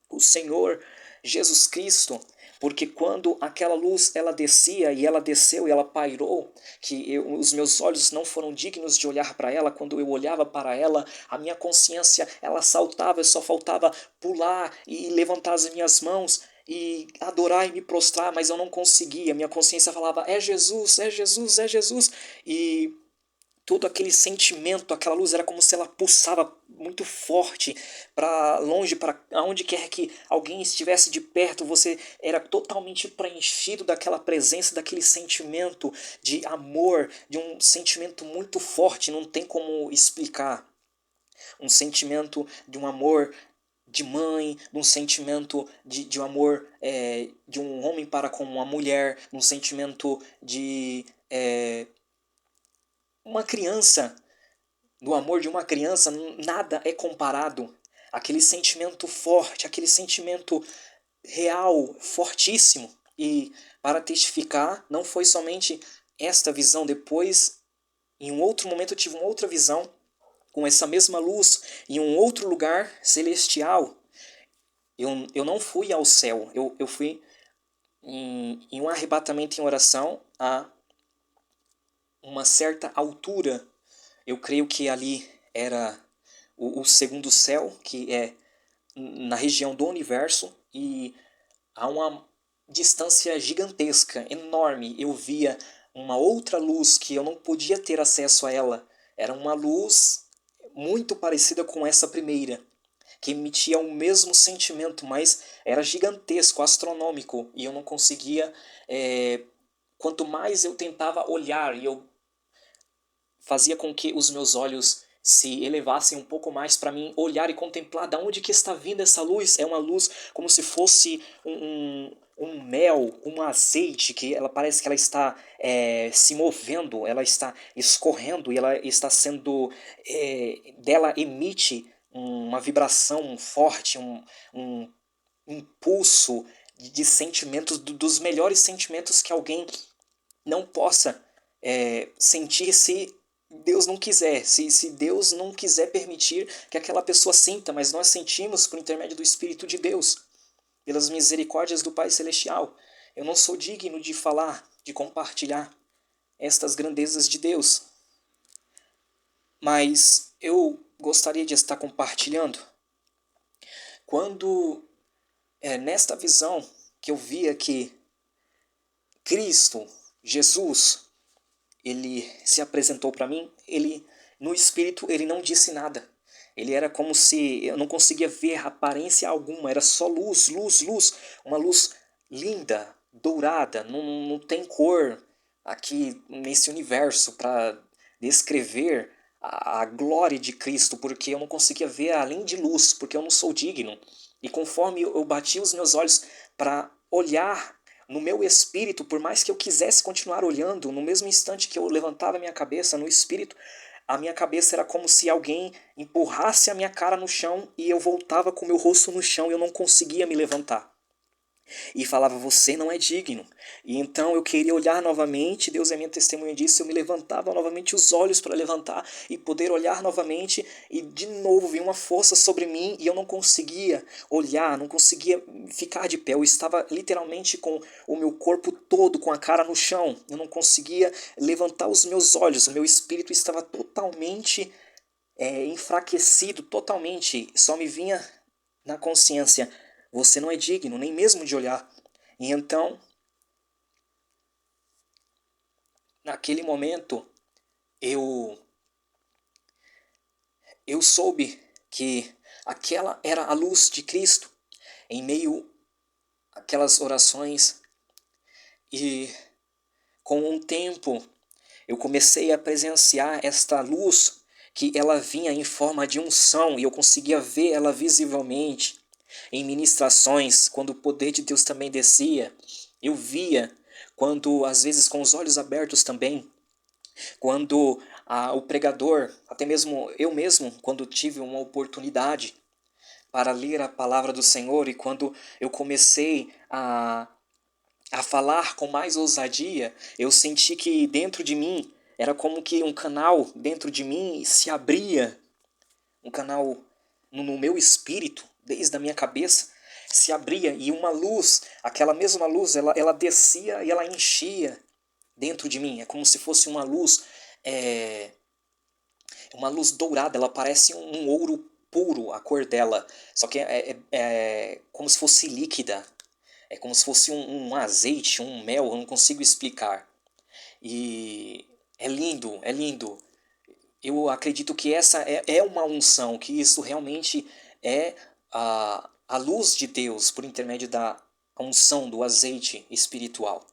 o Senhor Jesus Cristo, porque quando aquela luz ela descia e ela desceu e ela pairou, que os meus olhos não foram dignos de olhar para ela, quando eu olhava para ela, a minha consciência ela saltava, só faltava pular e levantar as minhas mãos e adorar e me prostrar, mas eu não conseguia. Minha consciência falava: é Jesus, é Jesus, é Jesus. E todo aquele sentimento, aquela luz era como se ela pulsava muito forte para longe, para aonde quer que alguém estivesse de perto, você era totalmente preenchido daquela presença, daquele sentimento de amor, de um sentimento muito forte, não tem como explicar. Um sentimento de um amor de mãe, um sentimento de um amor de um homem para com uma mulher, um sentimento de uma criança, do amor de uma criança, nada é comparado. Aquele sentimento forte, aquele sentimento real, fortíssimo. E para testificar, não foi somente esta visão. Depois, em um outro momento, eu tive uma outra visão com essa mesma luz em um outro lugar celestial. Eu não fui ao céu, eu fui em um arrebatamento em oração a uma certa altura. Eu creio que ali era o segundo céu, que é na região do universo, e a uma distância gigantesca, enorme, eu via uma outra luz que eu não podia ter acesso a ela. Era uma luz muito parecida com essa primeira, que emitia o mesmo sentimento, mas era gigantesco, astronômico, e eu não conseguia. Quanto mais eu tentava olhar, e eu fazia com que os meus olhos se elevassem um pouco mais para mim olhar e contemplar de onde que está vindo essa luz. É uma luz como se fosse um mel, um azeite, que ela parece que ela está se movendo, ela está escorrendo e ela está sendo... dela emite uma vibração forte, um impulso de sentimentos, dos melhores sentimentos que alguém não possa sentir se Deus não quiser, se Deus não quiser permitir que aquela pessoa sinta, mas nós sentimos por intermédio do Espírito de Deus, pelas misericórdias do Pai Celestial. Eu não sou digno de falar, de compartilhar estas grandezas de Deus, mas eu gostaria de estar compartilhando quando, nesta visão que eu via que Cristo, Jesus, ele se apresentou para mim, ele no espírito ele não disse nada. Ele era como se eu não conseguia ver aparência alguma, era só luz, luz, luz, uma luz linda, dourada, não tem cor aqui nesse universo para descrever a glória de Cristo, porque eu não conseguia ver além de luz, porque eu não sou digno. E conforme eu bati os meus olhos para olhar no meu espírito, por mais que eu quisesse continuar olhando, no mesmo instante que eu levantava a minha cabeça no espírito, a minha cabeça era como se alguém empurrasse a minha cara no chão e eu voltava com o meu rosto no chão e eu não conseguia me levantar. e falava, você não é digno. E então eu queria olhar novamente, Deus é minha testemunha disso, eu me levantava novamente os olhos para levantar e poder olhar novamente, e de novo vinha uma força sobre mim e eu não conseguia olhar, não conseguia ficar de pé, eu estava literalmente com o meu corpo todo, com a cara no chão, eu não conseguia levantar os meus olhos, o meu espírito estava totalmente enfraquecido, totalmente, só me vinha na consciência, você não é digno, nem mesmo de olhar. E então, naquele momento, eu eu soube que aquela era a luz de Cristo em meio àquelas orações, e com o tempo eu comecei a presenciar esta luz, que ela vinha em forma de unção e eu conseguia ver ela visivelmente em ministrações, quando o poder de Deus também descia. Eu via quando, às vezes, com os olhos abertos também, quando o pregador, até mesmo eu mesmo, quando tive uma oportunidade para ler a palavra do Senhor e quando eu comecei a falar com mais ousadia, eu senti que dentro de mim era como que um canal dentro de mim se abria, um canal no meu espírito, desde a minha cabeça, se abria e uma luz, aquela mesma luz, ela descia e ela enchia dentro de mim. É como se fosse é, uma luz dourada, ela parece um ouro puro, a cor dela, só que é como se fosse líquida, é como se fosse um azeite, um mel, eu não consigo explicar. E é lindo, é lindo. Eu acredito que essa é uma unção, que isso realmente é a luz de Deus por intermédio da unção, do azeite espiritual.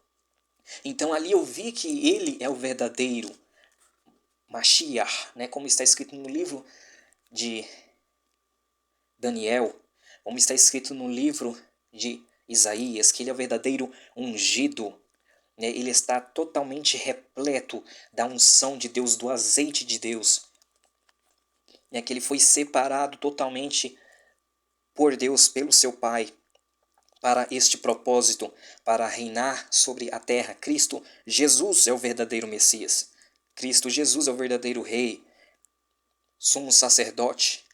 Então ali eu vi que ele é o verdadeiro Mashiach, né? Como está escrito no livro de Daniel, como está escrito no livro de Isaías, que ele é o verdadeiro ungido, né? Ele está totalmente repleto da unção de Deus, do azeite de Deus, né? Que ele foi separado totalmente por Deus, pelo seu Pai, para este propósito, para reinar sobre a terra. Cristo Jesus é o verdadeiro Messias. Cristo Jesus é o verdadeiro Rei, sumo sacerdote,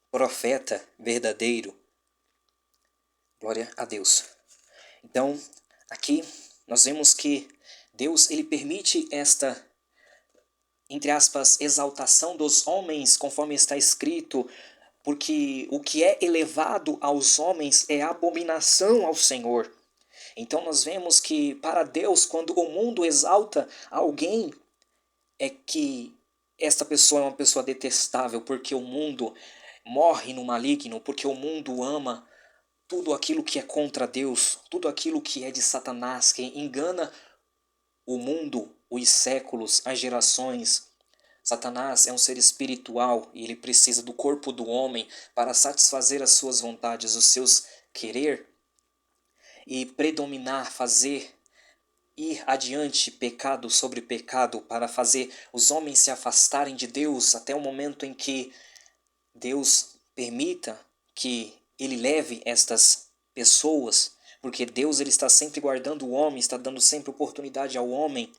profeta verdadeiro. Glória a Deus. Então, aqui nós vemos que Deus ele permite esta, entre aspas, exaltação dos homens, conforme está escrito, porque o que é elevado aos homens é abominação ao Senhor. Então nós vemos que para Deus, quando o mundo exalta alguém, é que esta pessoa é uma pessoa detestável, porque o mundo morre no maligno, porque o mundo ama tudo aquilo que é contra Deus, tudo aquilo que é de Satanás, que engana o mundo, os séculos, as gerações. Satanás é um ser espiritual e ele precisa do corpo do homem para satisfazer as suas vontades, os seus querer e predominar, fazer ir adiante pecado sobre pecado para fazer os homens se afastarem de Deus até o momento em que Deus permita que ele leve estas pessoas, porque Deus ele está sempre guardando o homem, está dando sempre oportunidade ao homem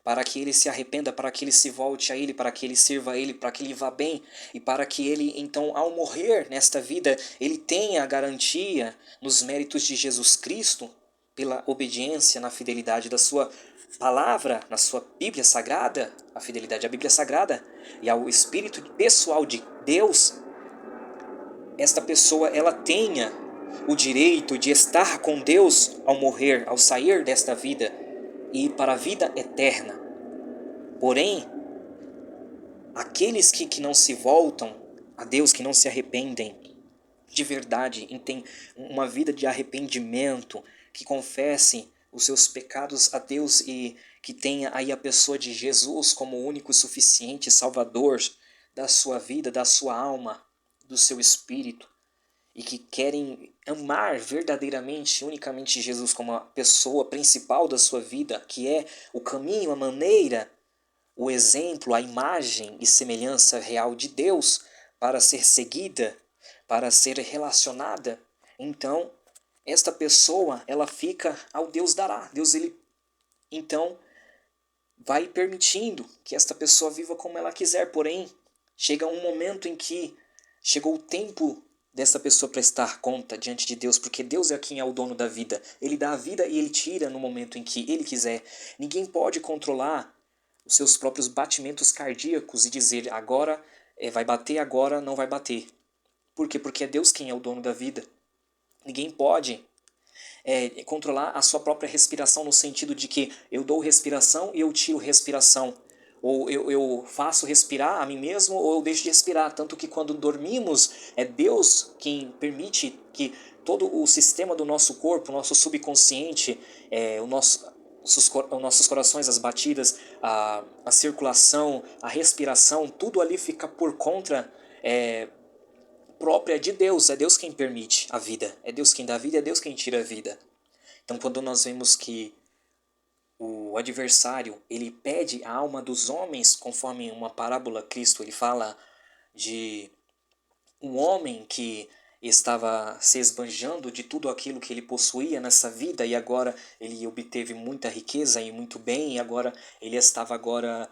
para que ele se arrependa, para que ele se volte a ele, para que ele sirva a ele, para que ele vá bem e para que ele, então, ao morrer nesta vida, ele tenha a garantia nos méritos de Jesus Cristo, pela obediência na fidelidade da sua palavra, na sua Bíblia Sagrada, a fidelidade à Bíblia Sagrada e ao Espírito pessoal de Deus, esta pessoa ela tenha o direito de estar com Deus ao morrer, ao sair desta vida e ir para a vida eterna. Porém, aqueles que não se voltam a Deus, que não se arrependem de verdade, têm uma vida de arrependimento, que confessem os seus pecados a Deus e que tenha aí a pessoa de Jesus como o único e suficiente Salvador da sua vida, da sua alma, do seu espírito, e que querem amar verdadeiramente, unicamente Jesus como a pessoa principal da sua vida, que é o caminho, a maneira, o exemplo, a imagem e semelhança real de Deus para ser seguida, para ser relacionada, então esta pessoa, ela fica ao Deus dará. Deus, ele, então, vai permitindo que esta pessoa viva como ela quiser. Porém, chega um momento em que chegou o tempo dessa pessoa prestar conta diante de Deus, porque Deus é quem é o dono da vida. Ele dá a vida e ele tira no momento em que ele quiser. Ninguém pode controlar os seus próprios batimentos cardíacos e dizer agora vai bater, agora não vai bater. Por quê? Porque é Deus quem é o dono da vida. Ninguém pode controlar a sua própria respiração no sentido de que eu dou respiração e eu tiro respiração. Ou eu faço respirar a mim mesmo ou eu deixo de respirar. Tanto que quando dormimos, é Deus quem permite que todo o sistema do nosso corpo, o nosso subconsciente, os nossos corações, as batidas, a circulação, a respiração, tudo ali fica por conta própria de Deus. É Deus quem permite a vida. É Deus quem dá a vida, é Deus quem tira a vida. Então, quando nós vemos que o adversário, ele pede a alma dos homens, conforme uma parábola, Cristo, ele fala de um homem que estava se esbanjando de tudo aquilo que ele possuía nessa vida e agora ele obteve muita riqueza e muito bem e agora ele estava agora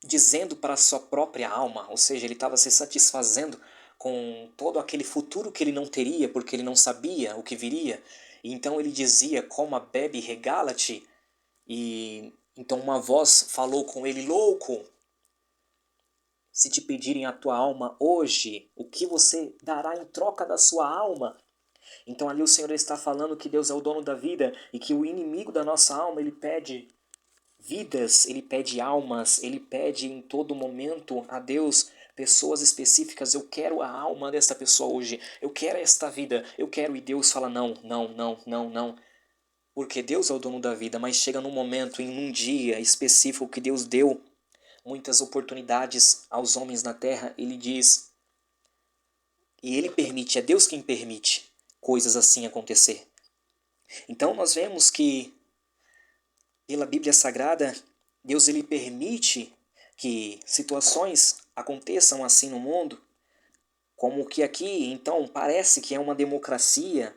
dizendo para a sua própria alma, ou seja, ele estava se satisfazendo com todo aquele futuro que ele não teria, porque ele não sabia o que viria. E então ele dizia, coma, bebe, regala-te. E então uma voz falou com ele, louco, se te pedirem a tua alma hoje, o que você dará em troca da sua alma? Então ali o Senhor está falando que Deus é o dono da vida e que o inimigo da nossa alma, ele pede vidas, ele pede almas, ele pede em todo momento a Deus pessoas específicas. Eu quero a alma desta pessoa hoje, eu quero esta vida, eu quero. E Deus fala não, não, não, não, não. Porque Deus é o dono da vida, mas chega num momento, em um dia específico que Deus deu muitas oportunidades aos homens na terra, ele diz, e ele permite, é Deus quem permite coisas assim acontecer. Então nós vemos que pela Bíblia Sagrada, Deus ele permite que situações aconteçam assim no mundo, como que aqui, então, parece que é uma democracia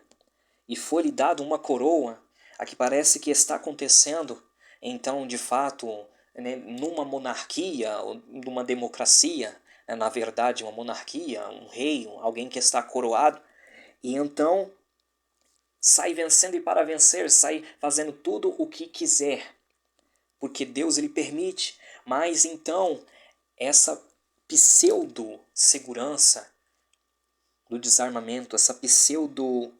e foi-lhe dado uma coroa, aqui parece que está acontecendo, então, de fato, né, numa monarquia, ou numa democracia, né, na verdade, uma monarquia, um rei, alguém que está coroado, e então sai vencendo e para vencer, sai fazendo tudo o que quiser, porque Deus ele permite, mas então essa pseudo-segurança do desarmamento, essa pseudo-paz,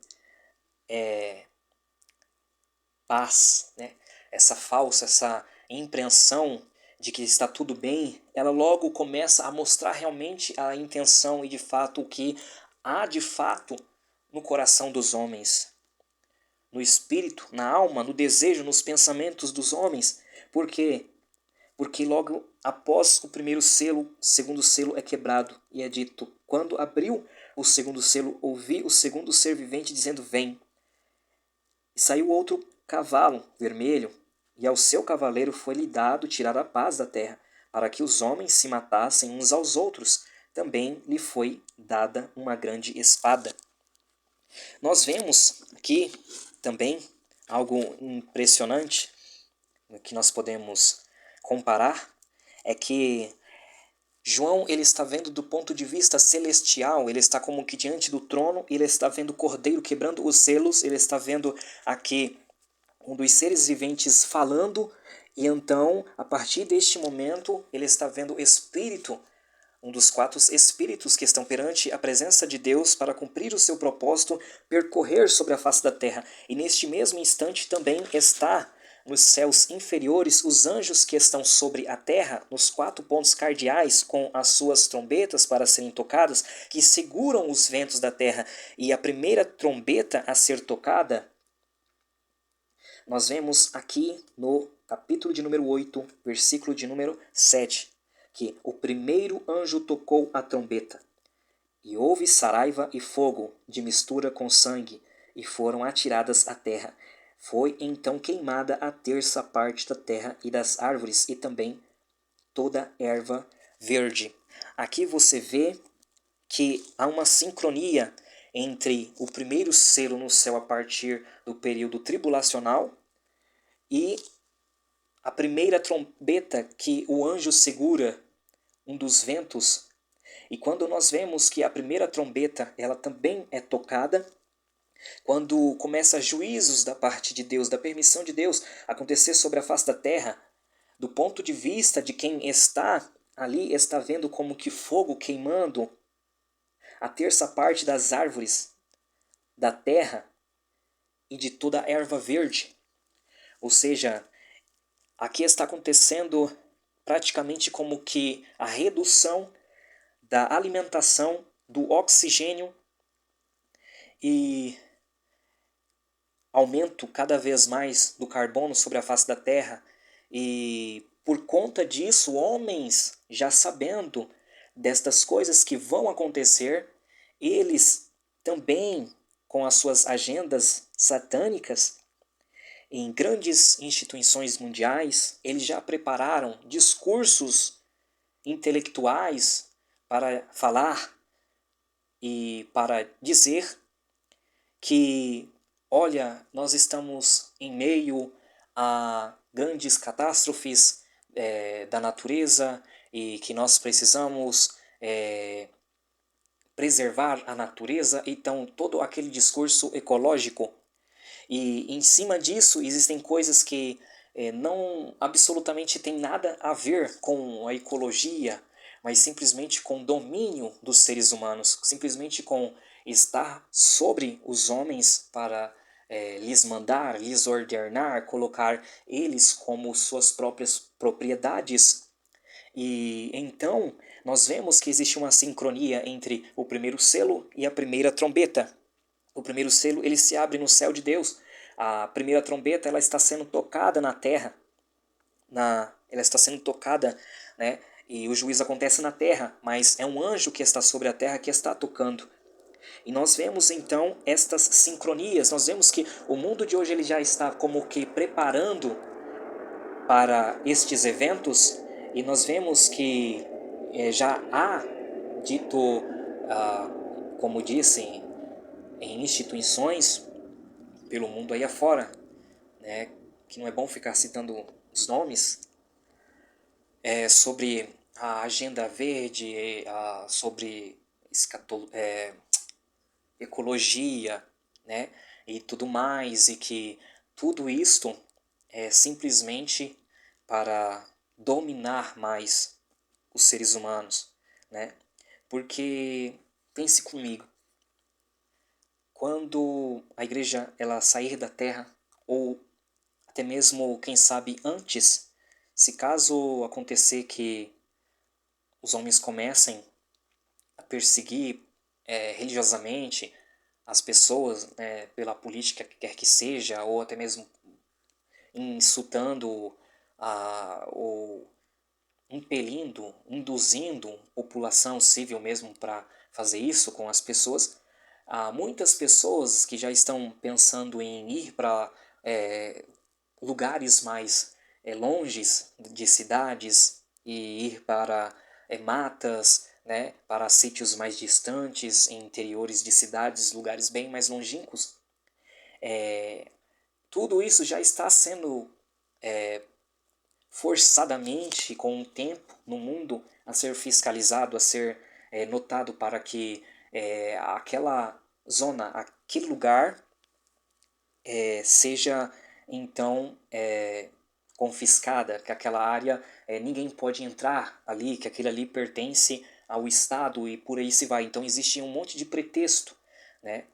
né? Essa falsa, essa impressão de que está tudo bem, ela logo começa a mostrar realmente a intenção e de fato o que há de fato no coração dos homens, no espírito, na alma, no desejo, nos pensamentos dos homens. Por quê? Porque logo após o primeiro selo, o segundo selo é quebrado, e é dito, quando abriu o segundo selo, ouvi o segundo ser vivente dizendo, vem. E saiu outro cavalo vermelho, e ao seu cavaleiro foi-lhe dado tirar a paz da terra, para que os homens se matassem uns aos outros. Também lhe foi dada uma grande espada. Nós vemos aqui também algo impressionante que nós podemos comparar, é que João ele está vendo do ponto de vista celestial, ele está como que diante do trono, ele está vendo o Cordeiro quebrando os selos, ele está vendo aqui um dos seres viventes falando, e então, a partir deste momento, ele está vendo o Espírito, um dos 4 Espíritos que estão perante a presença de Deus para cumprir o seu propósito, percorrer sobre a face da terra. E neste mesmo instante também está nos céus inferiores os anjos que estão sobre a terra, nos 4 pontos cardeais, com as suas trombetas para serem tocadas, que seguram os ventos da terra. E a primeira trombeta a ser tocada, nós vemos aqui no capítulo de número 8, versículo de número 7, que o primeiro anjo tocou a trombeta, e houve saraiva e fogo de mistura com sangue, e foram atiradas à terra. Foi então queimada a terça parte da terra e das árvores, e também toda erva verde. Aqui você vê que há uma sincronia entre o primeiro selo no céu a partir do período tribulacional e a primeira trombeta que o anjo segura, um dos ventos. E quando nós vemos que a primeira trombeta ela também é tocada, quando começa juízos da parte de Deus, da permissão de Deus acontecer sobre a face da terra, do ponto de vista de quem está ali, está vendo como que fogo queimando a terça parte das árvores da terra e de toda a erva verde. Ou seja, aqui está acontecendo praticamente como que a redução da alimentação do oxigênio e aumento cada vez mais do carbono sobre a face da Terra. E por conta disso, homens, já sabendo destas coisas que vão acontecer, eles também, com as suas agendas satânicas, em grandes instituições mundiais, eles já prepararam discursos intelectuais para falar e para dizer que, olha, nós estamos em meio a grandes catástrofes da natureza e que nós precisamos preservar a natureza. Então, todo aquele discurso ecológico. E em cima disso existem coisas que não absolutamente tem nada a ver com a ecologia, mas simplesmente com o domínio dos seres humanos, simplesmente com estar sobre os homens para lhes mandar, lhes ordenar, colocar eles como suas próprias propriedades. E então nós vemos que existe uma sincronia entre o primeiro selo e a primeira trombeta. O primeiro selo ele se abre no céu de Deus. A primeira trombeta ela está sendo tocada na terra, ela está sendo tocada, né? E o juízo acontece na terra, mas é um anjo que está sobre a terra que está tocando. E nós vemos então estas sincronias. Nós vemos que o mundo de hoje ele já está como que preparando para estes eventos, e nós vemos que já há dito, como disse, em instituições pelo mundo aí afora, né, que não é bom ficar citando os nomes, sobre a agenda verde, sobre ecologia, né, e tudo mais, e que tudo isto é simplesmente para dominar mais os seres humanos, né? Porque pense comigo, quando a igreja ela sair da terra, ou até mesmo, quem sabe, antes, se caso acontecer que os homens comecem a perseguir religiosamente as pessoas, né, pela política que quer que seja, ou até mesmo insultando ou impelindo, induzindo população civil mesmo para fazer isso com as pessoas. Há muitas pessoas que já estão pensando em ir para lugares mais longes de cidades e ir para matas, né, para sítios mais distantes, em interiores de cidades, lugares bem mais longínquos. Tudo isso já está sendo forçadamente, com o tempo, no mundo, a ser fiscalizado, a ser notado para que aquela zona, aquele lugar seja então confiscada, que aquela área ninguém pode entrar ali, que aquele ali pertence ao Estado e por aí se vai. Então existe um monte de pretexto, né,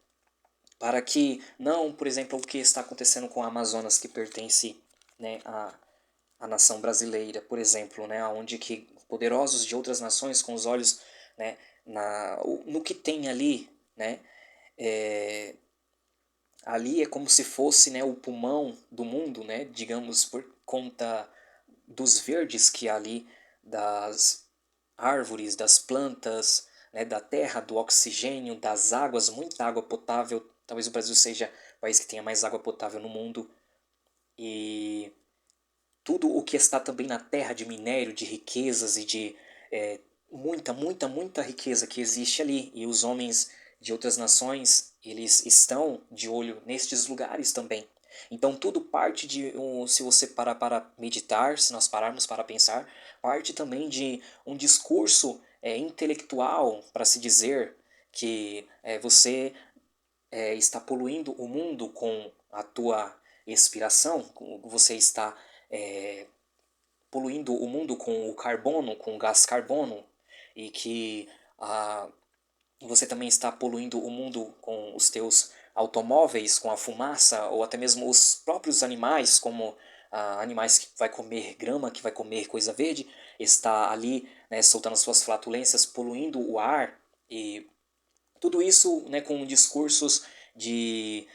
para que não, por exemplo, o que está acontecendo com a Amazonas, que pertence, né, à nação brasileira, por exemplo, né, onde que poderosos de outras nações com os olhos, né, no que tem ali, né, ali é como se fosse, né, o pulmão do mundo, né, digamos, por conta dos verdes que há ali, das árvores, das plantas, né, da terra, do oxigênio, das águas, muita água potável. Talvez o Brasil seja o país que tenha mais água potável no mundo. E tudo o que está também na terra de minério, de riquezas e de muita, muita, muita riqueza que existe ali. E os homens de outras nações, eles estão de olho nestes lugares também. Então tudo parte de, se você parar para meditar, se nós pararmos para pensar, parte também de um discurso intelectual, para se dizer que você está poluindo o mundo com a tua expiração, você está poluindo o mundo com o carbono, com o gás carbono, e que você também está poluindo o mundo com os teus automóveis, com a fumaça, ou até mesmo os próprios animais, como animais que vai comer grama, que vai comer coisa verde, está ali, né, soltando suas flatulências, poluindo o ar, e tudo isso, né, com discursos de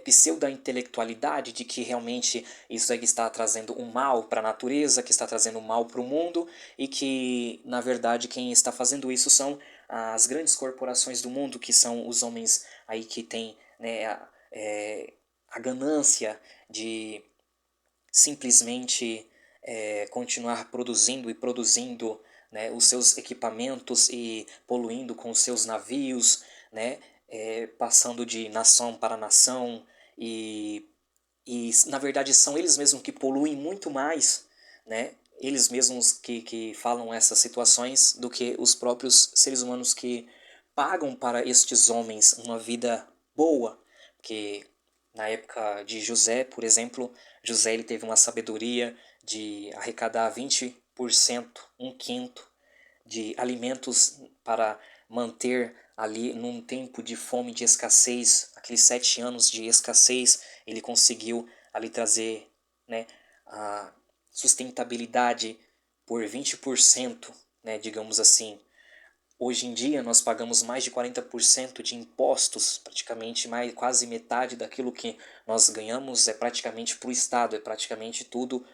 pseudo-intelectualidade, de que realmente isso é que está trazendo um mal para a natureza, que está trazendo um mal para o mundo, e que, na verdade, quem está fazendo isso são as grandes corporações do mundo, que são os homens aí que têm, né, a ganância de simplesmente continuar produzindo e produzindo, né, os seus equipamentos e poluindo com os seus navios, né, passando de nação para nação, e na verdade são eles mesmos que poluem muito mais, né, eles mesmos que falam essas situações do que os próprios seres humanos que pagam para estes homens uma vida boa, porque na época de José, por exemplo, José ele teve uma sabedoria de arrecadar 20%, um quinto, de alimentos para manter ali num tempo de fome, de escassez, aqueles 7 anos de escassez, ele conseguiu ali trazer, né, a sustentabilidade por 20%, né, digamos assim. Hoje em dia nós pagamos mais de 40% de impostos, praticamente mais, quase metade daquilo que nós ganhamos é praticamente para o Estado, é praticamente tudo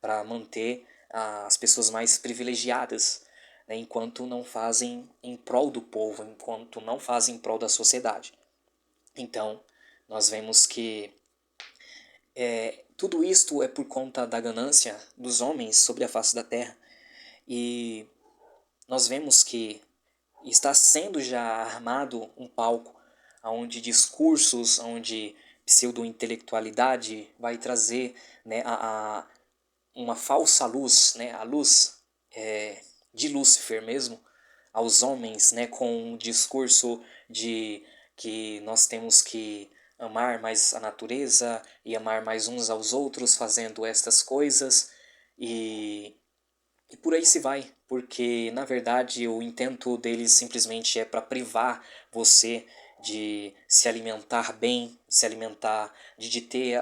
para manter as pessoas mais privilegiadas, né, enquanto não fazem em prol do povo, enquanto não fazem em prol da sociedade. Então, nós vemos que tudo isto é por conta da ganância dos homens sobre a face da terra, e nós vemos que está sendo já armado um palco onde discursos, onde pseudo-intelectualidade vai trazer, né, uma falsa luz, né, a luz de Lúcifer mesmo, aos homens, né, com um discurso de que nós temos que amar mais a natureza e amar mais uns aos outros fazendo estas coisas, e e por aí se vai, porque na verdade o intento deles simplesmente é para privar você de se alimentar bem, de se alimentar, de ter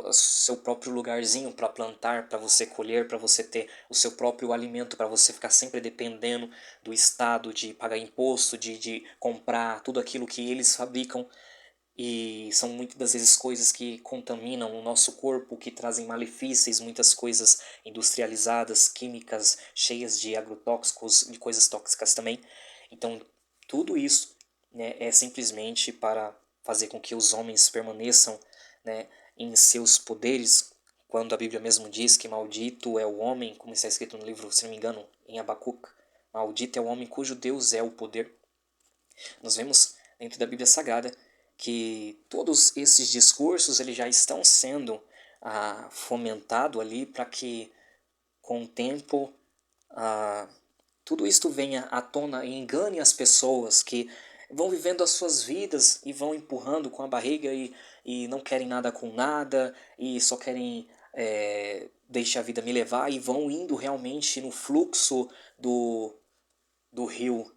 o seu próprio lugarzinho para plantar, para você colher, para você ter o seu próprio alimento, para você ficar sempre dependendo do Estado, de pagar imposto, de comprar tudo aquilo que eles fabricam. E são muitas das vezes coisas que contaminam o nosso corpo, que trazem malefícios, muitas coisas industrializadas, químicas, cheias de agrotóxicos, de coisas tóxicas também. Então, tudo isso, né, é simplesmente para fazer com que os homens permaneçam, né, em seus poderes, quando a Bíblia mesmo diz que maldito é o homem, como está escrito no livro, se não me engano, em Abacuque, maldito é o homem cujo Deus é o poder. Nós vemos dentro da Bíblia Sagrada que todos esses discursos eles já estão sendo fomentado ali para que com o tempo tudo isto venha à tona e engane as pessoas que vão vivendo as suas vidas e vão empurrando com a barriga e não querem nada com nada e só querem deixar a vida me levar, e vão indo realmente no fluxo do rio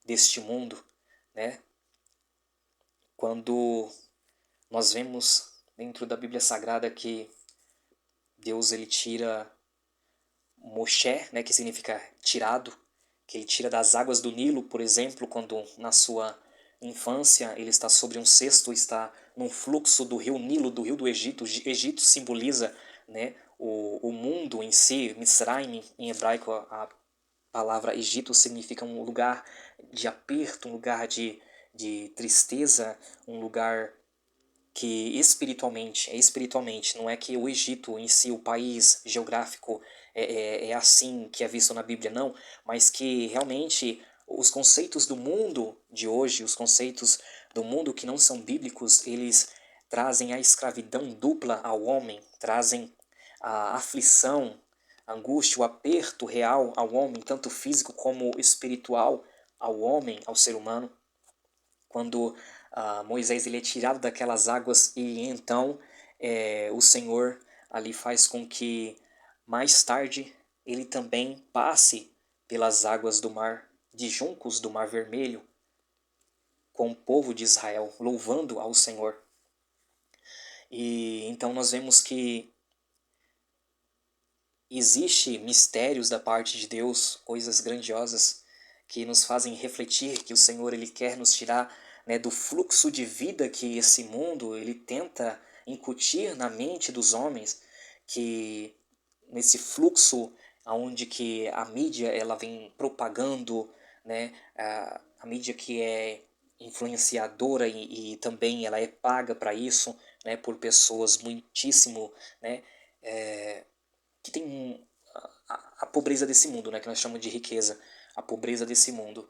deste mundo, né? Quando nós vemos dentro da Bíblia Sagrada que Deus ele tira Moshe, né, que significa tirado, que ele tira das águas do Nilo, por exemplo, quando na sua infância ele está sobre um cesto, está num fluxo do rio Nilo, do rio do Egito. O Egito simboliza, né, o mundo em si. Mitzrayim, em hebraico, a palavra Egito significa um lugar de aperto, um lugar de tristeza, um lugar que espiritualmente, não é que o Egito em si, o país geográfico, é assim que é visto na Bíblia, não, mas que realmente os conceitos do mundo de hoje, os conceitos do mundo que não são bíblicos, eles trazem a escravidão dupla ao homem, trazem a aflição, a angústia, o aperto real ao homem, tanto físico como espiritual ao homem, ao ser humano. Quando Moisés ele é tirado daquelas águas e então o Senhor ali faz com que mais tarde ele também passe pelas águas do mar de juncos do Mar Vermelho com o povo de Israel louvando ao Senhor. E então nós vemos que existe mistérios da parte de Deus, coisas grandiosas que nos fazem refletir que o Senhor ele quer nos tirar, né, do fluxo de vida que esse mundo ele tenta incutir na mente dos homens, que nesse fluxo aonde que a mídia ela vem propagando, né, a mídia que é influenciadora e também ela é paga para isso, né, por pessoas muitíssimo, né, que tem a pobreza desse mundo, né, que nós chamamos de riqueza, a pobreza desse mundo,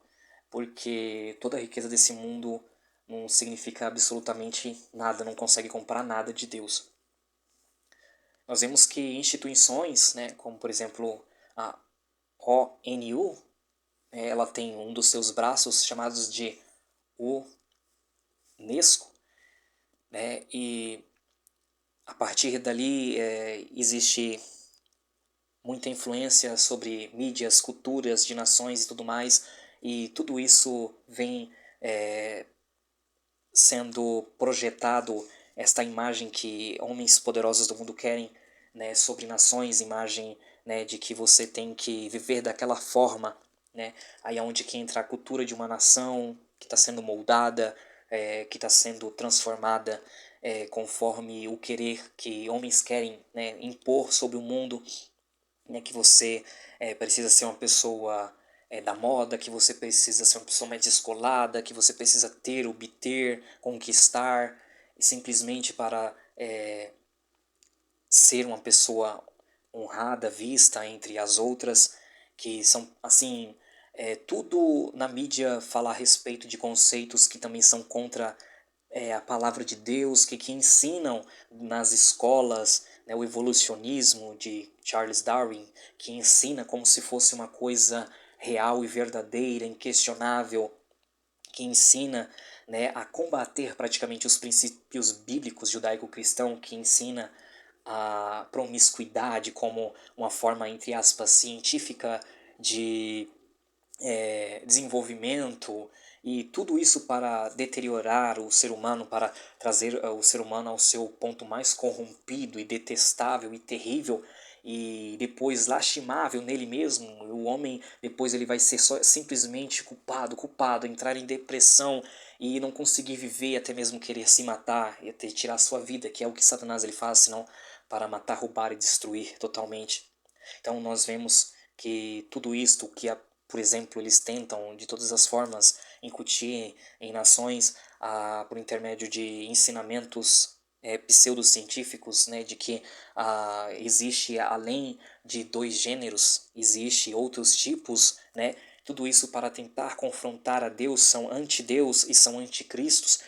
porque toda a riqueza desse mundo não significa absolutamente nada, não consegue comprar nada de Deus. Nós vemos que instituições, né, como por exemplo a ONU, ela tem um dos seus braços chamados de UNESCO, né, e a partir dali existe muita influência sobre mídias, culturas de nações e tudo mais, e tudo isso vem sendo projetado, esta imagem que homens poderosos do mundo querem, né, sobre nações, imagem, né, de que você tem que viver daquela forma, né, aí é onde que entra a cultura de uma nação que está sendo moldada, que está sendo transformada conforme o querer que homens querem, né, impor sobre o mundo, né, que você precisa ser uma pessoa da moda, que você precisa ser uma pessoa mais descolada, que você precisa ter, obter, conquistar, simplesmente para ser uma pessoa honrada, vista entre as outras, que são, assim, tudo na mídia fala a respeito de conceitos que também são contra a palavra de Deus, que ensinam nas escolas, né, o evolucionismo de Charles Darwin, que ensina como se fosse uma coisa real e verdadeira, inquestionável, que ensina, né, a combater praticamente os princípios bíblicos judaico-cristão, que ensina a promiscuidade como uma forma, entre aspas, científica de desenvolvimento, e tudo isso para deteriorar o ser humano, para trazer o ser humano ao seu ponto mais corrompido e detestável e terrível e depois lastimável nele mesmo. O homem depois ele vai ser só, simplesmente culpado, entrar em depressão e não conseguir viver, até mesmo querer se matar e até tirar sua vida, que é o que Satanás ele faz, senão para matar, roubar e destruir totalmente. Então nós vemos que tudo isto que por exemplo, eles tentam de todas as formas incutir em nações por intermédio de ensinamentos pseudocientíficos, né, de que existe além de dois gêneros, existe outros tipos, né, tudo isso para tentar confrontar a Deus, são anti-Deus e são anticristos,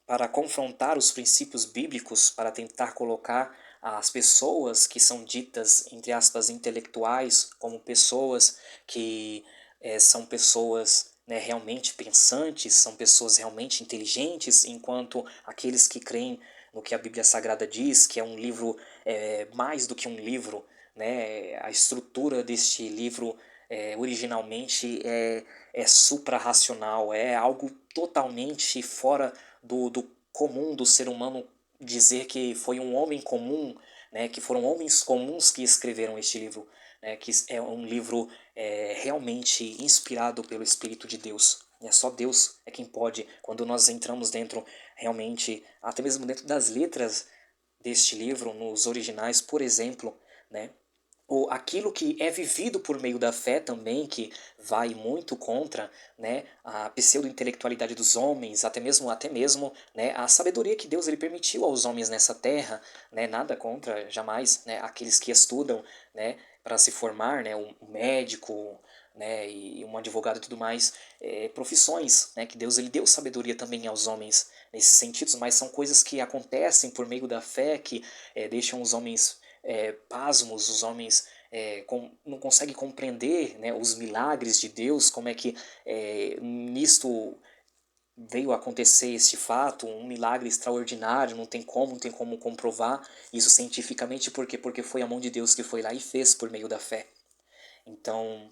para confrontar os princípios bíblicos, para tentar colocar as pessoas que são ditas, entre aspas, intelectuais, como pessoas que são pessoas, né, realmente pensantes, são pessoas realmente inteligentes, enquanto aqueles que creem no que a Bíblia Sagrada diz, que é um livro mais do que um livro, né, a estrutura deste livro originalmente é supra-racional, é algo totalmente fora do comum do ser humano dizer que foi um homem comum, né, que foram homens comuns que escreveram este livro, né, que é um livro realmente inspirado pelo Espírito de Deus. Só Deus é quem pode, quando nós entramos dentro, realmente, até mesmo dentro das letras deste livro, nos originais, por exemplo, né, ou aquilo que é vivido por meio da fé também, que vai muito contra, né, a pseudo-intelectualidade dos homens, até mesmo, né, a sabedoria que Deus ele permitiu aos homens nessa terra, né, nada contra, jamais, né, aqueles que estudam, né, para se formar, né, um médico, né, e um advogado e tudo mais, profissões, né, que Deus ele deu sabedoria também aos homens nesses sentidos, mas são coisas que acontecem por meio da fé, que deixam os homens pasmos, os homens não conseguem compreender, né, os milagres de Deus, como é que nisto veio a acontecer este fato, um milagre extraordinário, não tem como comprovar isso cientificamente, por quê? Porque foi a mão de Deus que foi lá e fez por meio da fé. Então,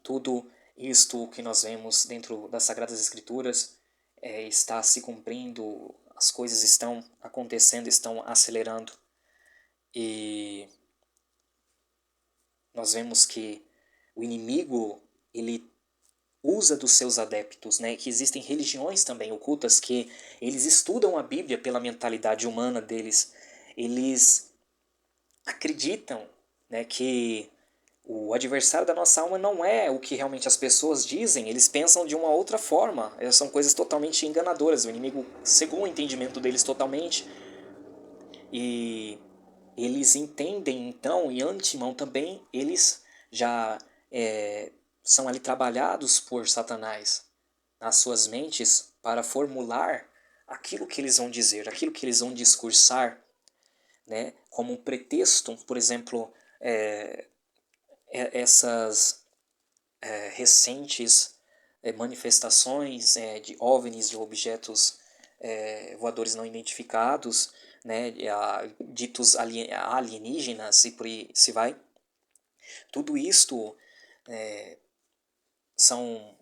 tudo isto que nós vemos dentro das Sagradas Escrituras está se cumprindo, as coisas estão acontecendo, estão acelerando. E nós vemos que o inimigo, ele usa dos seus adeptos, né? Que existem religiões também ocultas que eles estudam a Bíblia pela mentalidade humana deles. Eles acreditam, né, que o adversário da nossa alma não é o que realmente as pessoas dizem, eles pensam de uma outra forma. São coisas totalmente enganadoras. O inimigo cegou o entendimento deles totalmente. E eles entendem então, e antemão também, eles já são ali trabalhados por Satanás nas suas mentes para formular aquilo que eles vão dizer, aquilo que eles vão discursar, né, como um pretexto, por exemplo, essas recentes manifestações de OVNIs, de objetos voadores não identificados, né, ditos alienígenas e por aí se vai. Tudo isto são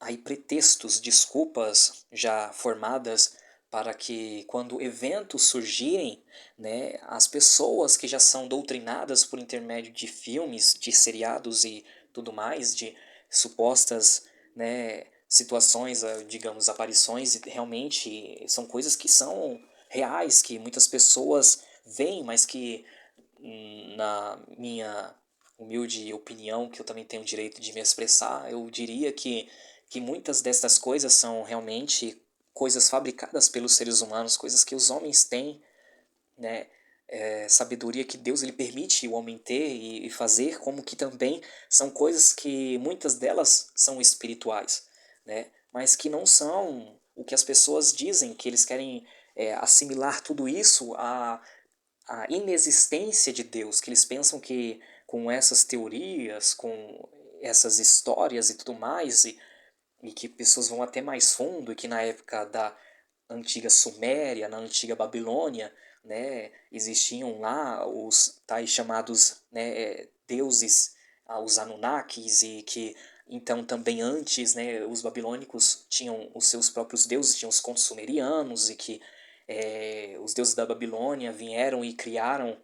aí pretextos, desculpas já formadas para que quando eventos surgirem, né, as pessoas que já são doutrinadas por intermédio de filmes, de seriados e tudo mais, de supostas, né, situações, digamos, aparições, realmente são coisas que são reais, que muitas pessoas veem, mas que na minha humilde opinião, que eu também tenho o direito de me expressar, eu diria que muitas dessas coisas são realmente coisas fabricadas pelos seres humanos, coisas que os homens têm, né? Sabedoria que Deus ele permite o homem ter e fazer, como que também são coisas que muitas delas são espirituais, né? Mas que não são o que as pessoas dizem, que eles querem assimilar tudo isso a inexistência de Deus, que eles pensam que com essas teorias, com essas histórias e tudo mais, e que pessoas vão até mais fundo, e que na época da antiga Suméria, na antiga Babilônia, né, existiam lá os tais chamados, né, deuses, os Anunnakis, e que então também antes, né, os babilônicos tinham os seus próprios deuses, tinham os contos sumerianos, e que os deuses da Babilônia vieram e criaram,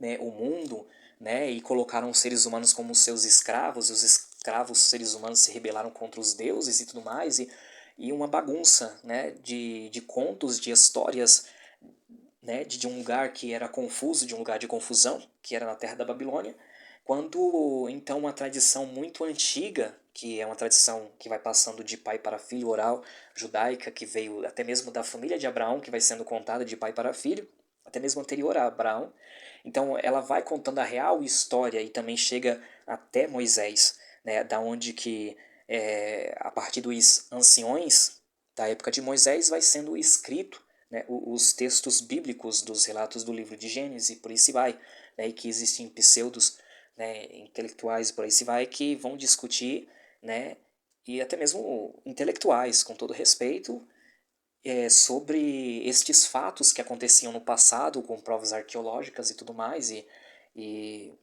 né, o mundo, né, e colocaram os seres humanos como seus escravos, e os escravos seres humanos se rebelaram contra os deuses e tudo mais, e uma bagunça, né, de contos, de histórias, né, de um lugar que era confuso, de um lugar de confusão, que era na terra da Babilônia, quando então uma tradição muito antiga, que é uma tradição que vai passando de pai para filho, oral, judaica, que veio até mesmo da família de Abraão, que vai sendo contada de pai para filho, até mesmo anterior a Abraão. Então ela vai contando a real história e também chega até Moisés, né, da onde que a partir dos anciões da época de Moisés vai sendo escrito, né, os textos bíblicos dos relatos do livro de Gênesis, e por aí se vai, né, e que existem pseudos, né, intelectuais, por aí se vai, que vão discutir, né, e até mesmo intelectuais, com todo respeito, sobre estes fatos que aconteciam no passado, com provas arqueológicas e tudo mais, e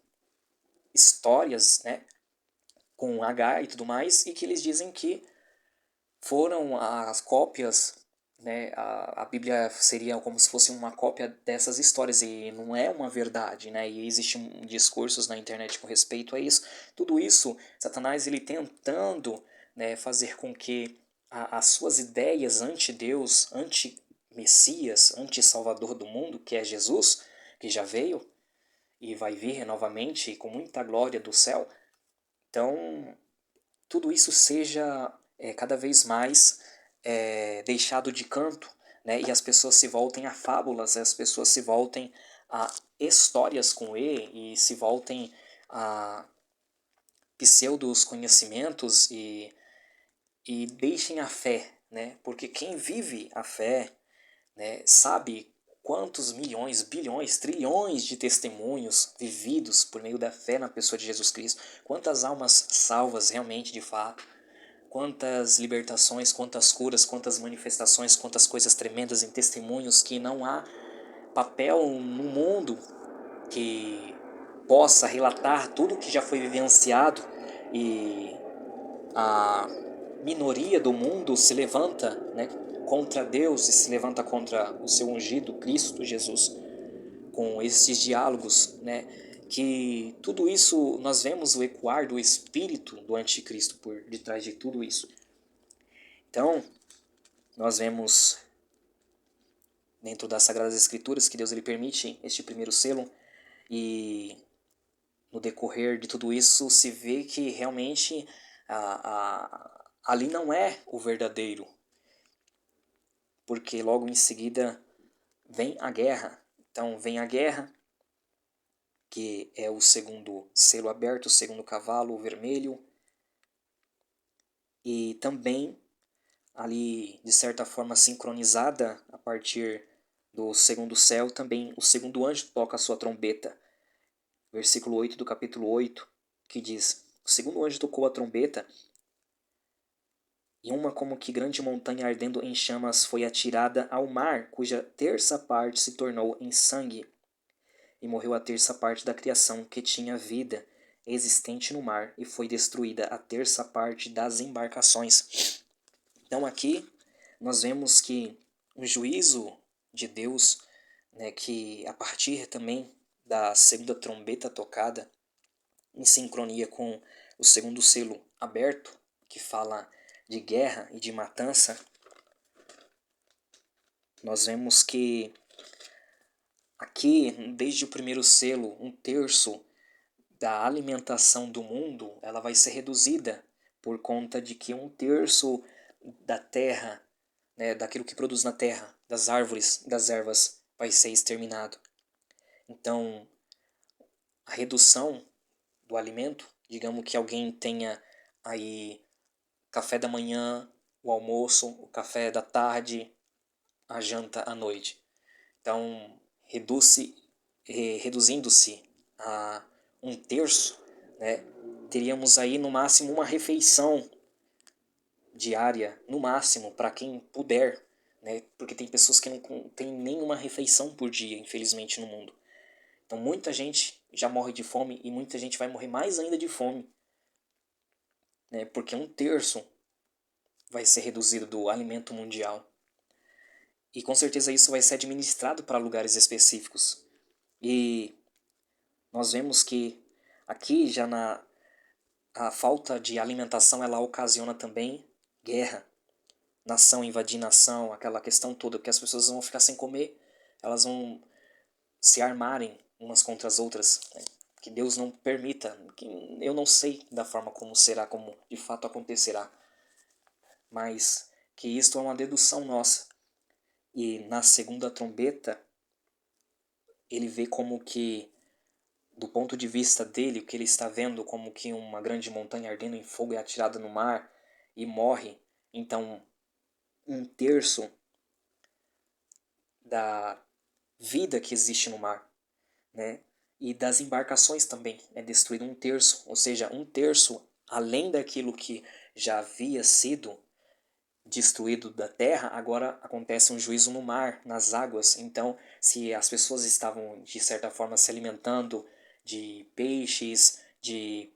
histórias, né, com H e tudo mais, e que eles dizem que foram as cópias, né, a Bíblia seria como se fosse uma cópia dessas histórias, e não é uma verdade, né, e existem discursos na internet com respeito a isso. Tudo isso, Satanás ele tentando, né, fazer com que as suas ideias anti-Deus, anti-Messias, anti-Salvador do mundo, que é Jesus, que já veio e vai vir novamente com muita glória do céu, então tudo isso seja cada vez mais deixado de canto, né, e as pessoas se voltem a fábulas, as pessoas se voltem a histórias com E, e se voltem a pseudos conhecimentos e deixem a fé, né? Porque quem vive a fé, né, sabe quantos milhões, bilhões, trilhões de testemunhos vividos por meio da fé na pessoa de Jesus Cristo, quantas almas salvas realmente de fato, quantas libertações, quantas curas, quantas manifestações, quantas coisas tremendas em testemunhos que não há papel no mundo que possa relatar tudo que já foi vivenciado, e a minoria do mundo se levanta, né, contra Deus e se levanta contra o seu ungido, Cristo Jesus, com esses diálogos, né, que tudo isso nós vemos o ecoar do espírito do anticristo por detrás de tudo isso. Então, nós vemos dentro das Sagradas Escrituras que Deus ele permite este primeiro selo, e no decorrer de tudo isso se vê que realmente ali não é o verdadeiro, porque logo em seguida vem a guerra. Então vem a guerra, que é o segundo selo aberto, o segundo cavalo vermelho, e também ali de certa forma sincronizada a partir do segundo céu, também o segundo anjo toca a sua trombeta. Versículo 8 do capítulo 8, que diz: o segundo anjo tocou a trombeta, e uma como que grande montanha ardendo em chamas foi atirada ao mar, cuja terça parte se tornou em sangue. E morreu a terça parte da criação que tinha vida existente no mar, e foi destruída a terça parte das embarcações. Então aqui nós vemos que o juízo de Deus, né, que a partir também da segunda trombeta tocada, em sincronia com o segundo selo aberto, que fala de guerra e de matança, nós vemos que aqui, desde o primeiro selo, um terço da alimentação do mundo ela vai ser reduzida por conta de que um terço da terra, né, daquilo que produz na terra, das árvores, das ervas, vai ser exterminado. Então, a redução do alimento, digamos que alguém tenha aí café da manhã, o almoço, o café da tarde, a janta à noite. Então, reduzindo-se a um terço, né, teríamos aí no máximo uma refeição diária, no máximo, para quem puder, né, porque tem pessoas que não têm nenhuma refeição por dia, infelizmente, no mundo. Então, muita gente já morre de fome e muita gente vai morrer mais ainda de fome, né, porque um terço vai ser reduzido do alimento mundial. E com certeza isso vai ser administrado para lugares específicos. E nós vemos que aqui já a falta de alimentação ela ocasiona também guerra, nação invadir nação, aquela questão toda, porque as pessoas vão ficar sem comer, elas vão se armarem umas contra as outras, né? Que Deus não permita, que eu não sei da forma como será, como de fato acontecerá, mas que isto é uma dedução nossa. E na segunda trombeta, ele vê como que, do ponto de vista dele, o que ele está vendo como que uma grande montanha ardendo em fogo é atirada no mar e morre. Então, um terço da vida que existe no mar, né? E das embarcações também é destruído um terço, ou seja, um terço além daquilo que já havia sido destruído da terra, agora acontece um juízo no mar, nas águas. Então, se as pessoas estavam de certa forma se alimentando de peixes, de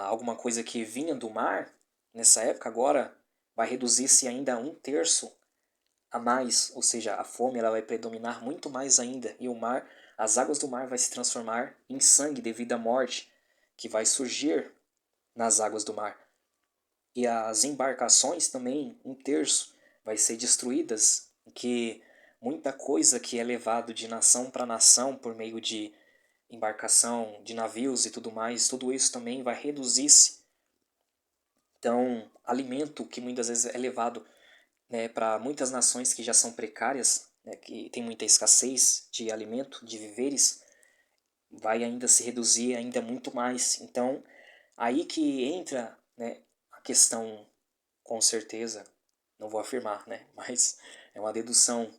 alguma coisa que vinha do mar, nessa época agora vai reduzir-se ainda a um terço a mais, ou seja, a fome ela vai predominar muito mais ainda, e o mar, as águas do mar vai se transformar em sangue devido à morte que vai surgir nas águas do mar. E as embarcações também, um terço, vai ser destruídas, que muita coisa que é levado de nação para nação por meio de embarcação, de navios e tudo mais, tudo isso também vai reduzir-se. Então, alimento que muitas vezes é levado, né, para muitas nações que já são precárias, né, que tem muita escassez de alimento, de víveres, vai ainda se reduzir ainda muito mais. Então, Aí que entra, né, a questão, com certeza, não vou afirmar, né, mas é uma dedução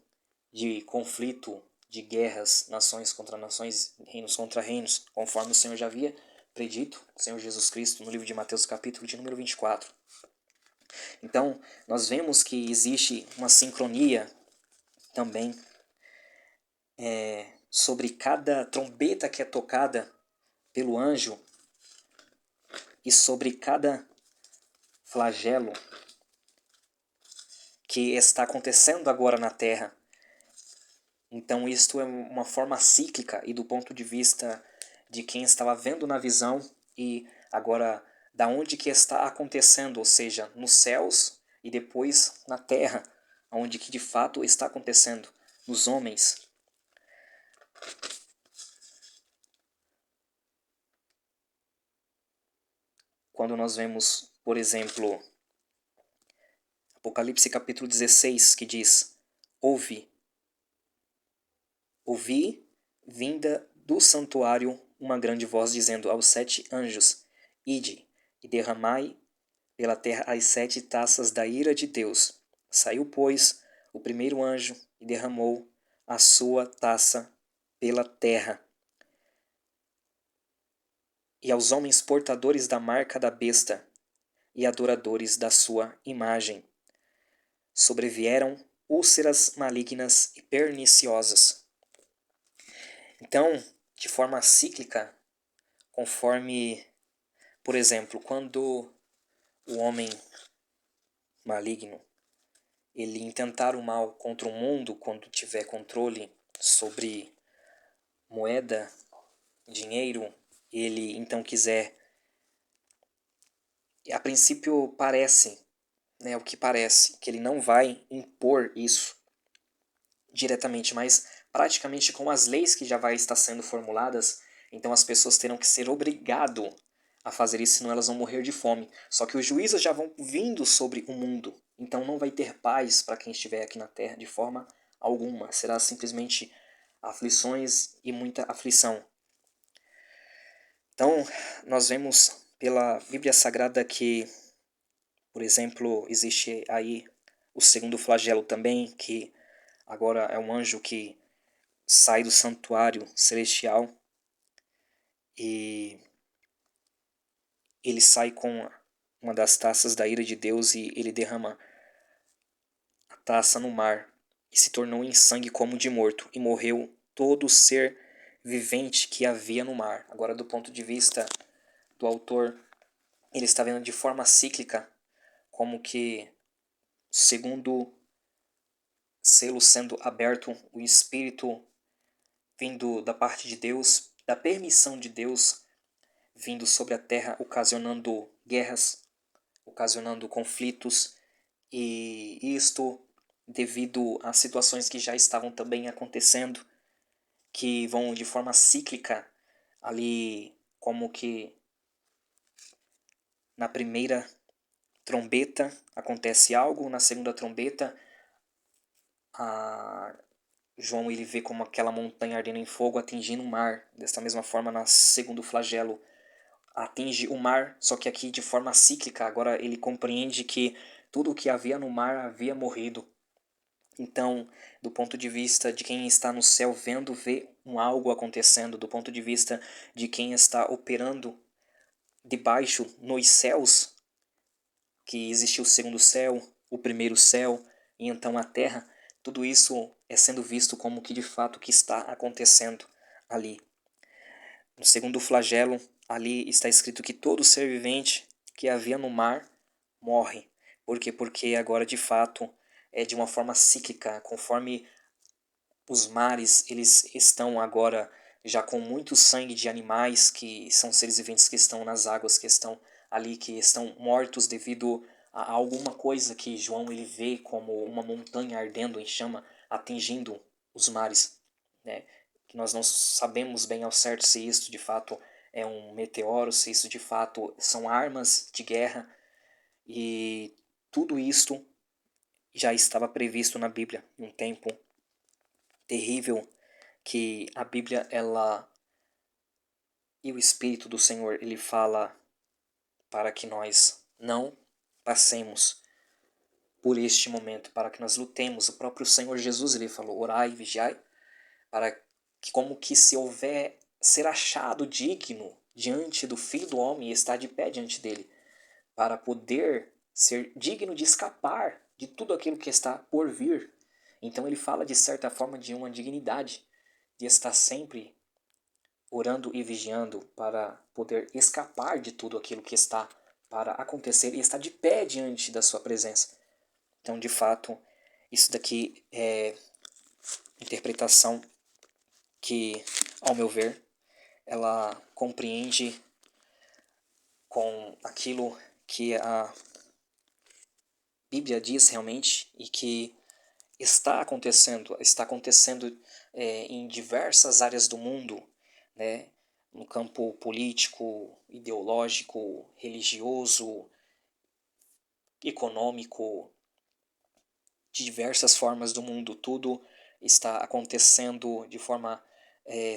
de conflito, de guerras, nações contra nações, reinos contra reinos, conforme o Senhor já havia predito, o Senhor Jesus Cristo, no livro de Mateus, capítulo de número 24. Então, nós vemos que existe uma sincronia também sobre cada trombeta que é tocada pelo anjo e sobre cada flagelo que está acontecendo agora na Terra. Então isto é uma forma cíclica e do ponto de vista de quem estava vendo na visão e agora da onde que está acontecendo, ou seja, nos céus e depois na Terra, onde que de fato está acontecendo, nos homens. Quando nós vemos, por exemplo, Apocalipse capítulo 16, que diz: ouvi, vinda do santuário uma grande voz dizendo aos 7 anjos: ide e derramai pela terra as 7 taças da ira de Deus. Saiu, pois, o primeiro anjo e derramou a sua taça pela terra. E aos homens portadores da marca da besta e adoradores da sua imagem sobrevieram úlceras malignas e perniciosas. Então, de forma cíclica, conforme, por exemplo, quando o homem maligno ele intentar o mal contra o mundo, quando tiver controle sobre moeda, dinheiro, ele então quiser, a princípio parece, né, o que parece, que ele não vai impor isso diretamente, mas praticamente com as leis que já vai estar sendo formuladas, então as pessoas terão que ser obrigado a fazer isso, senão elas vão morrer de fome. Só que os juízos já vão vindo sobre o mundo, então não vai ter paz para quem estiver aqui na terra de forma alguma. Será simplesmente aflições e muita aflição. Então, nós vemos pela Bíblia Sagrada que, por exemplo, existe aí o segundo flagelo também, que agora é um anjo que sai do santuário celestial e ele sai com uma das taças da ira de Deus e ele derrama a taça no mar e se tornou em sangue como de morto e morreu todo o ser vivente que havia no mar. Agora, do ponto de vista do autor, ele está vendo de forma cíclica como que, segundo selo sendo aberto, o Espírito vindo da parte de Deus, da permissão de Deus, vindo sobre a terra, ocasionando guerras, ocasionando conflitos, e isto devido a situações que já estavam também acontecendo, que vão de forma cíclica ali, como que na primeira trombeta acontece algo, na segunda trombeta a João ele vê como aquela montanha ardendo em fogo atingindo o mar. Desta mesma forma, no segundo flagelo, atinge o mar, só que aqui de forma cíclica. Agora ele compreende que tudo o que havia no mar havia morrido. Então, do ponto de vista de quem está no céu vendo, vê algo acontecendo. Do ponto de vista de quem está operando debaixo, nos céus, que existiu o segundo céu, o primeiro céu e então a terra, tudo isso é sendo visto como que de fato que está acontecendo ali. No segundo flagelo, ali está escrito que todo ser vivente que havia no mar morre. Por quê? Porque agora de fato é de uma forma cíclica, conforme os mares eles estão agora já com muito sangue de animais que são seres viventes que estão nas águas, que estão ali, que estão mortos devido a alguma coisa que João ele vê como uma montanha ardendo em chama, atingindo os mares, né? Que nós não sabemos bem ao certo se isso de fato é um meteoro, se isso de fato são armas de guerra, e tudo isto já estava previsto na Bíblia, um tempo terrível que a Bíblia ela e o Espírito do Senhor ele fala para que nós não passemos por este momento, para que nós lutemos. O próprio Senhor Jesus, ele falou, orai e vigiai, para que, como que se houver ser achado digno diante do Filho do Homem e estar de pé diante dele, para poder ser digno de escapar de tudo aquilo que está por vir. Então ele fala de certa forma de uma dignidade, de estar sempre orando e vigiando para poder escapar de tudo aquilo que está para acontecer e estar de pé diante da sua presença. Então, de fato, isso daqui é interpretação que, ao meu ver, ela compreende com aquilo que a Bíblia diz realmente e que está acontecendo em diversas áreas do mundo, né? No campo político, ideológico, religioso, econômico, de diversas formas do mundo. Tudo está acontecendo de forma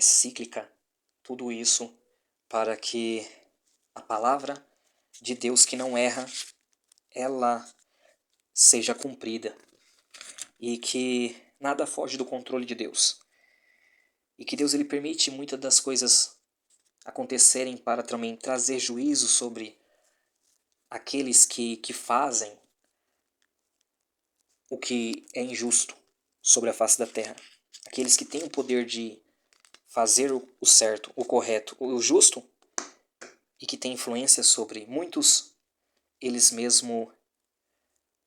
cíclica, tudo isso para que a palavra de Deus que não erra, ela seja cumprida e que nada foge do controle de Deus. E que Deus ele permite muitas das coisas acontecerem para também trazer juízo sobre aqueles que fazem o que é injusto sobre a face da terra. Aqueles que têm o poder de fazer o certo, o correto, o justo, e que têm influência sobre muitos, eles mesmo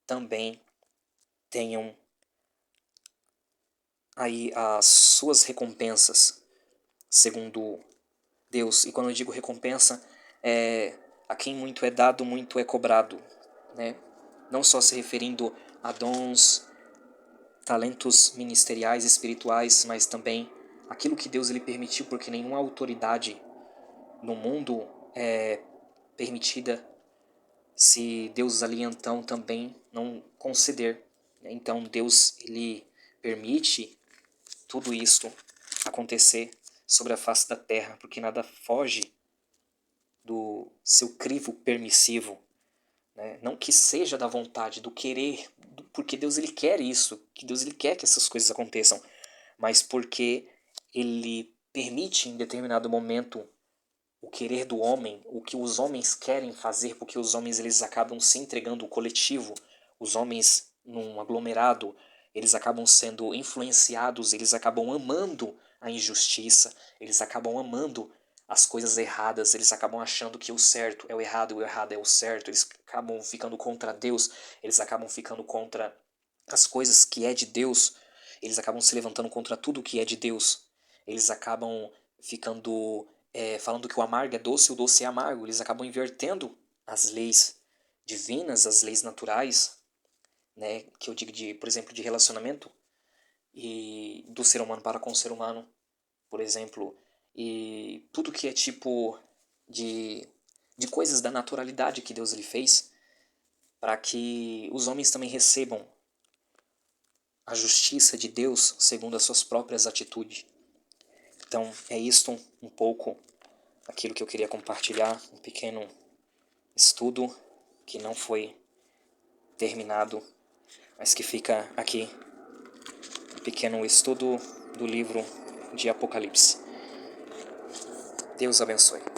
também tenham aí as suas recompensas, segundo Deus. E quando eu digo recompensa, a quem muito é dado, muito é cobrado, né? Não só se referindo a dons, talentos ministeriais, espirituais, mas também aquilo que Deus ele permitiu, porque nenhuma autoridade no mundo é permitida se Deus ali então também não conceder. Então Deus ele permite tudo isto acontecer sobre a face da terra, porque nada foge do seu crivo permissivo, né? Não que seja da vontade, do querer, porque Deus ele quer isso, que Deus ele quer que essas coisas aconteçam, mas porque ele permite em determinado momento o querer do homem, o que os homens querem fazer, porque os homens eles acabam se entregando ao coletivo, os homens num aglomerado, eles acabam sendo influenciados, eles acabam amando a injustiça, eles acabam amando as coisas erradas, eles acabam achando que o certo é o errado é o certo, eles acabam ficando contra Deus, eles acabam ficando contra as coisas que é de Deus, eles acabam se levantando contra tudo que é de Deus, eles acabam ficando falando que o amargo é doce e o doce é amargo. Eles acabam invertendo as leis divinas, as leis naturais, né, que eu digo por exemplo, de relacionamento e do ser humano para com o ser humano, por exemplo, e tudo que é tipo de coisas da naturalidade que Deus lhe fez, para que os homens também recebam a justiça de Deus segundo as suas próprias atitudes. Então, é isto um pouco aquilo que eu queria compartilhar, um pequeno estudo que não foi terminado, mas que fica aqui, um pequeno estudo do livro de Apocalipse. Deus abençoe.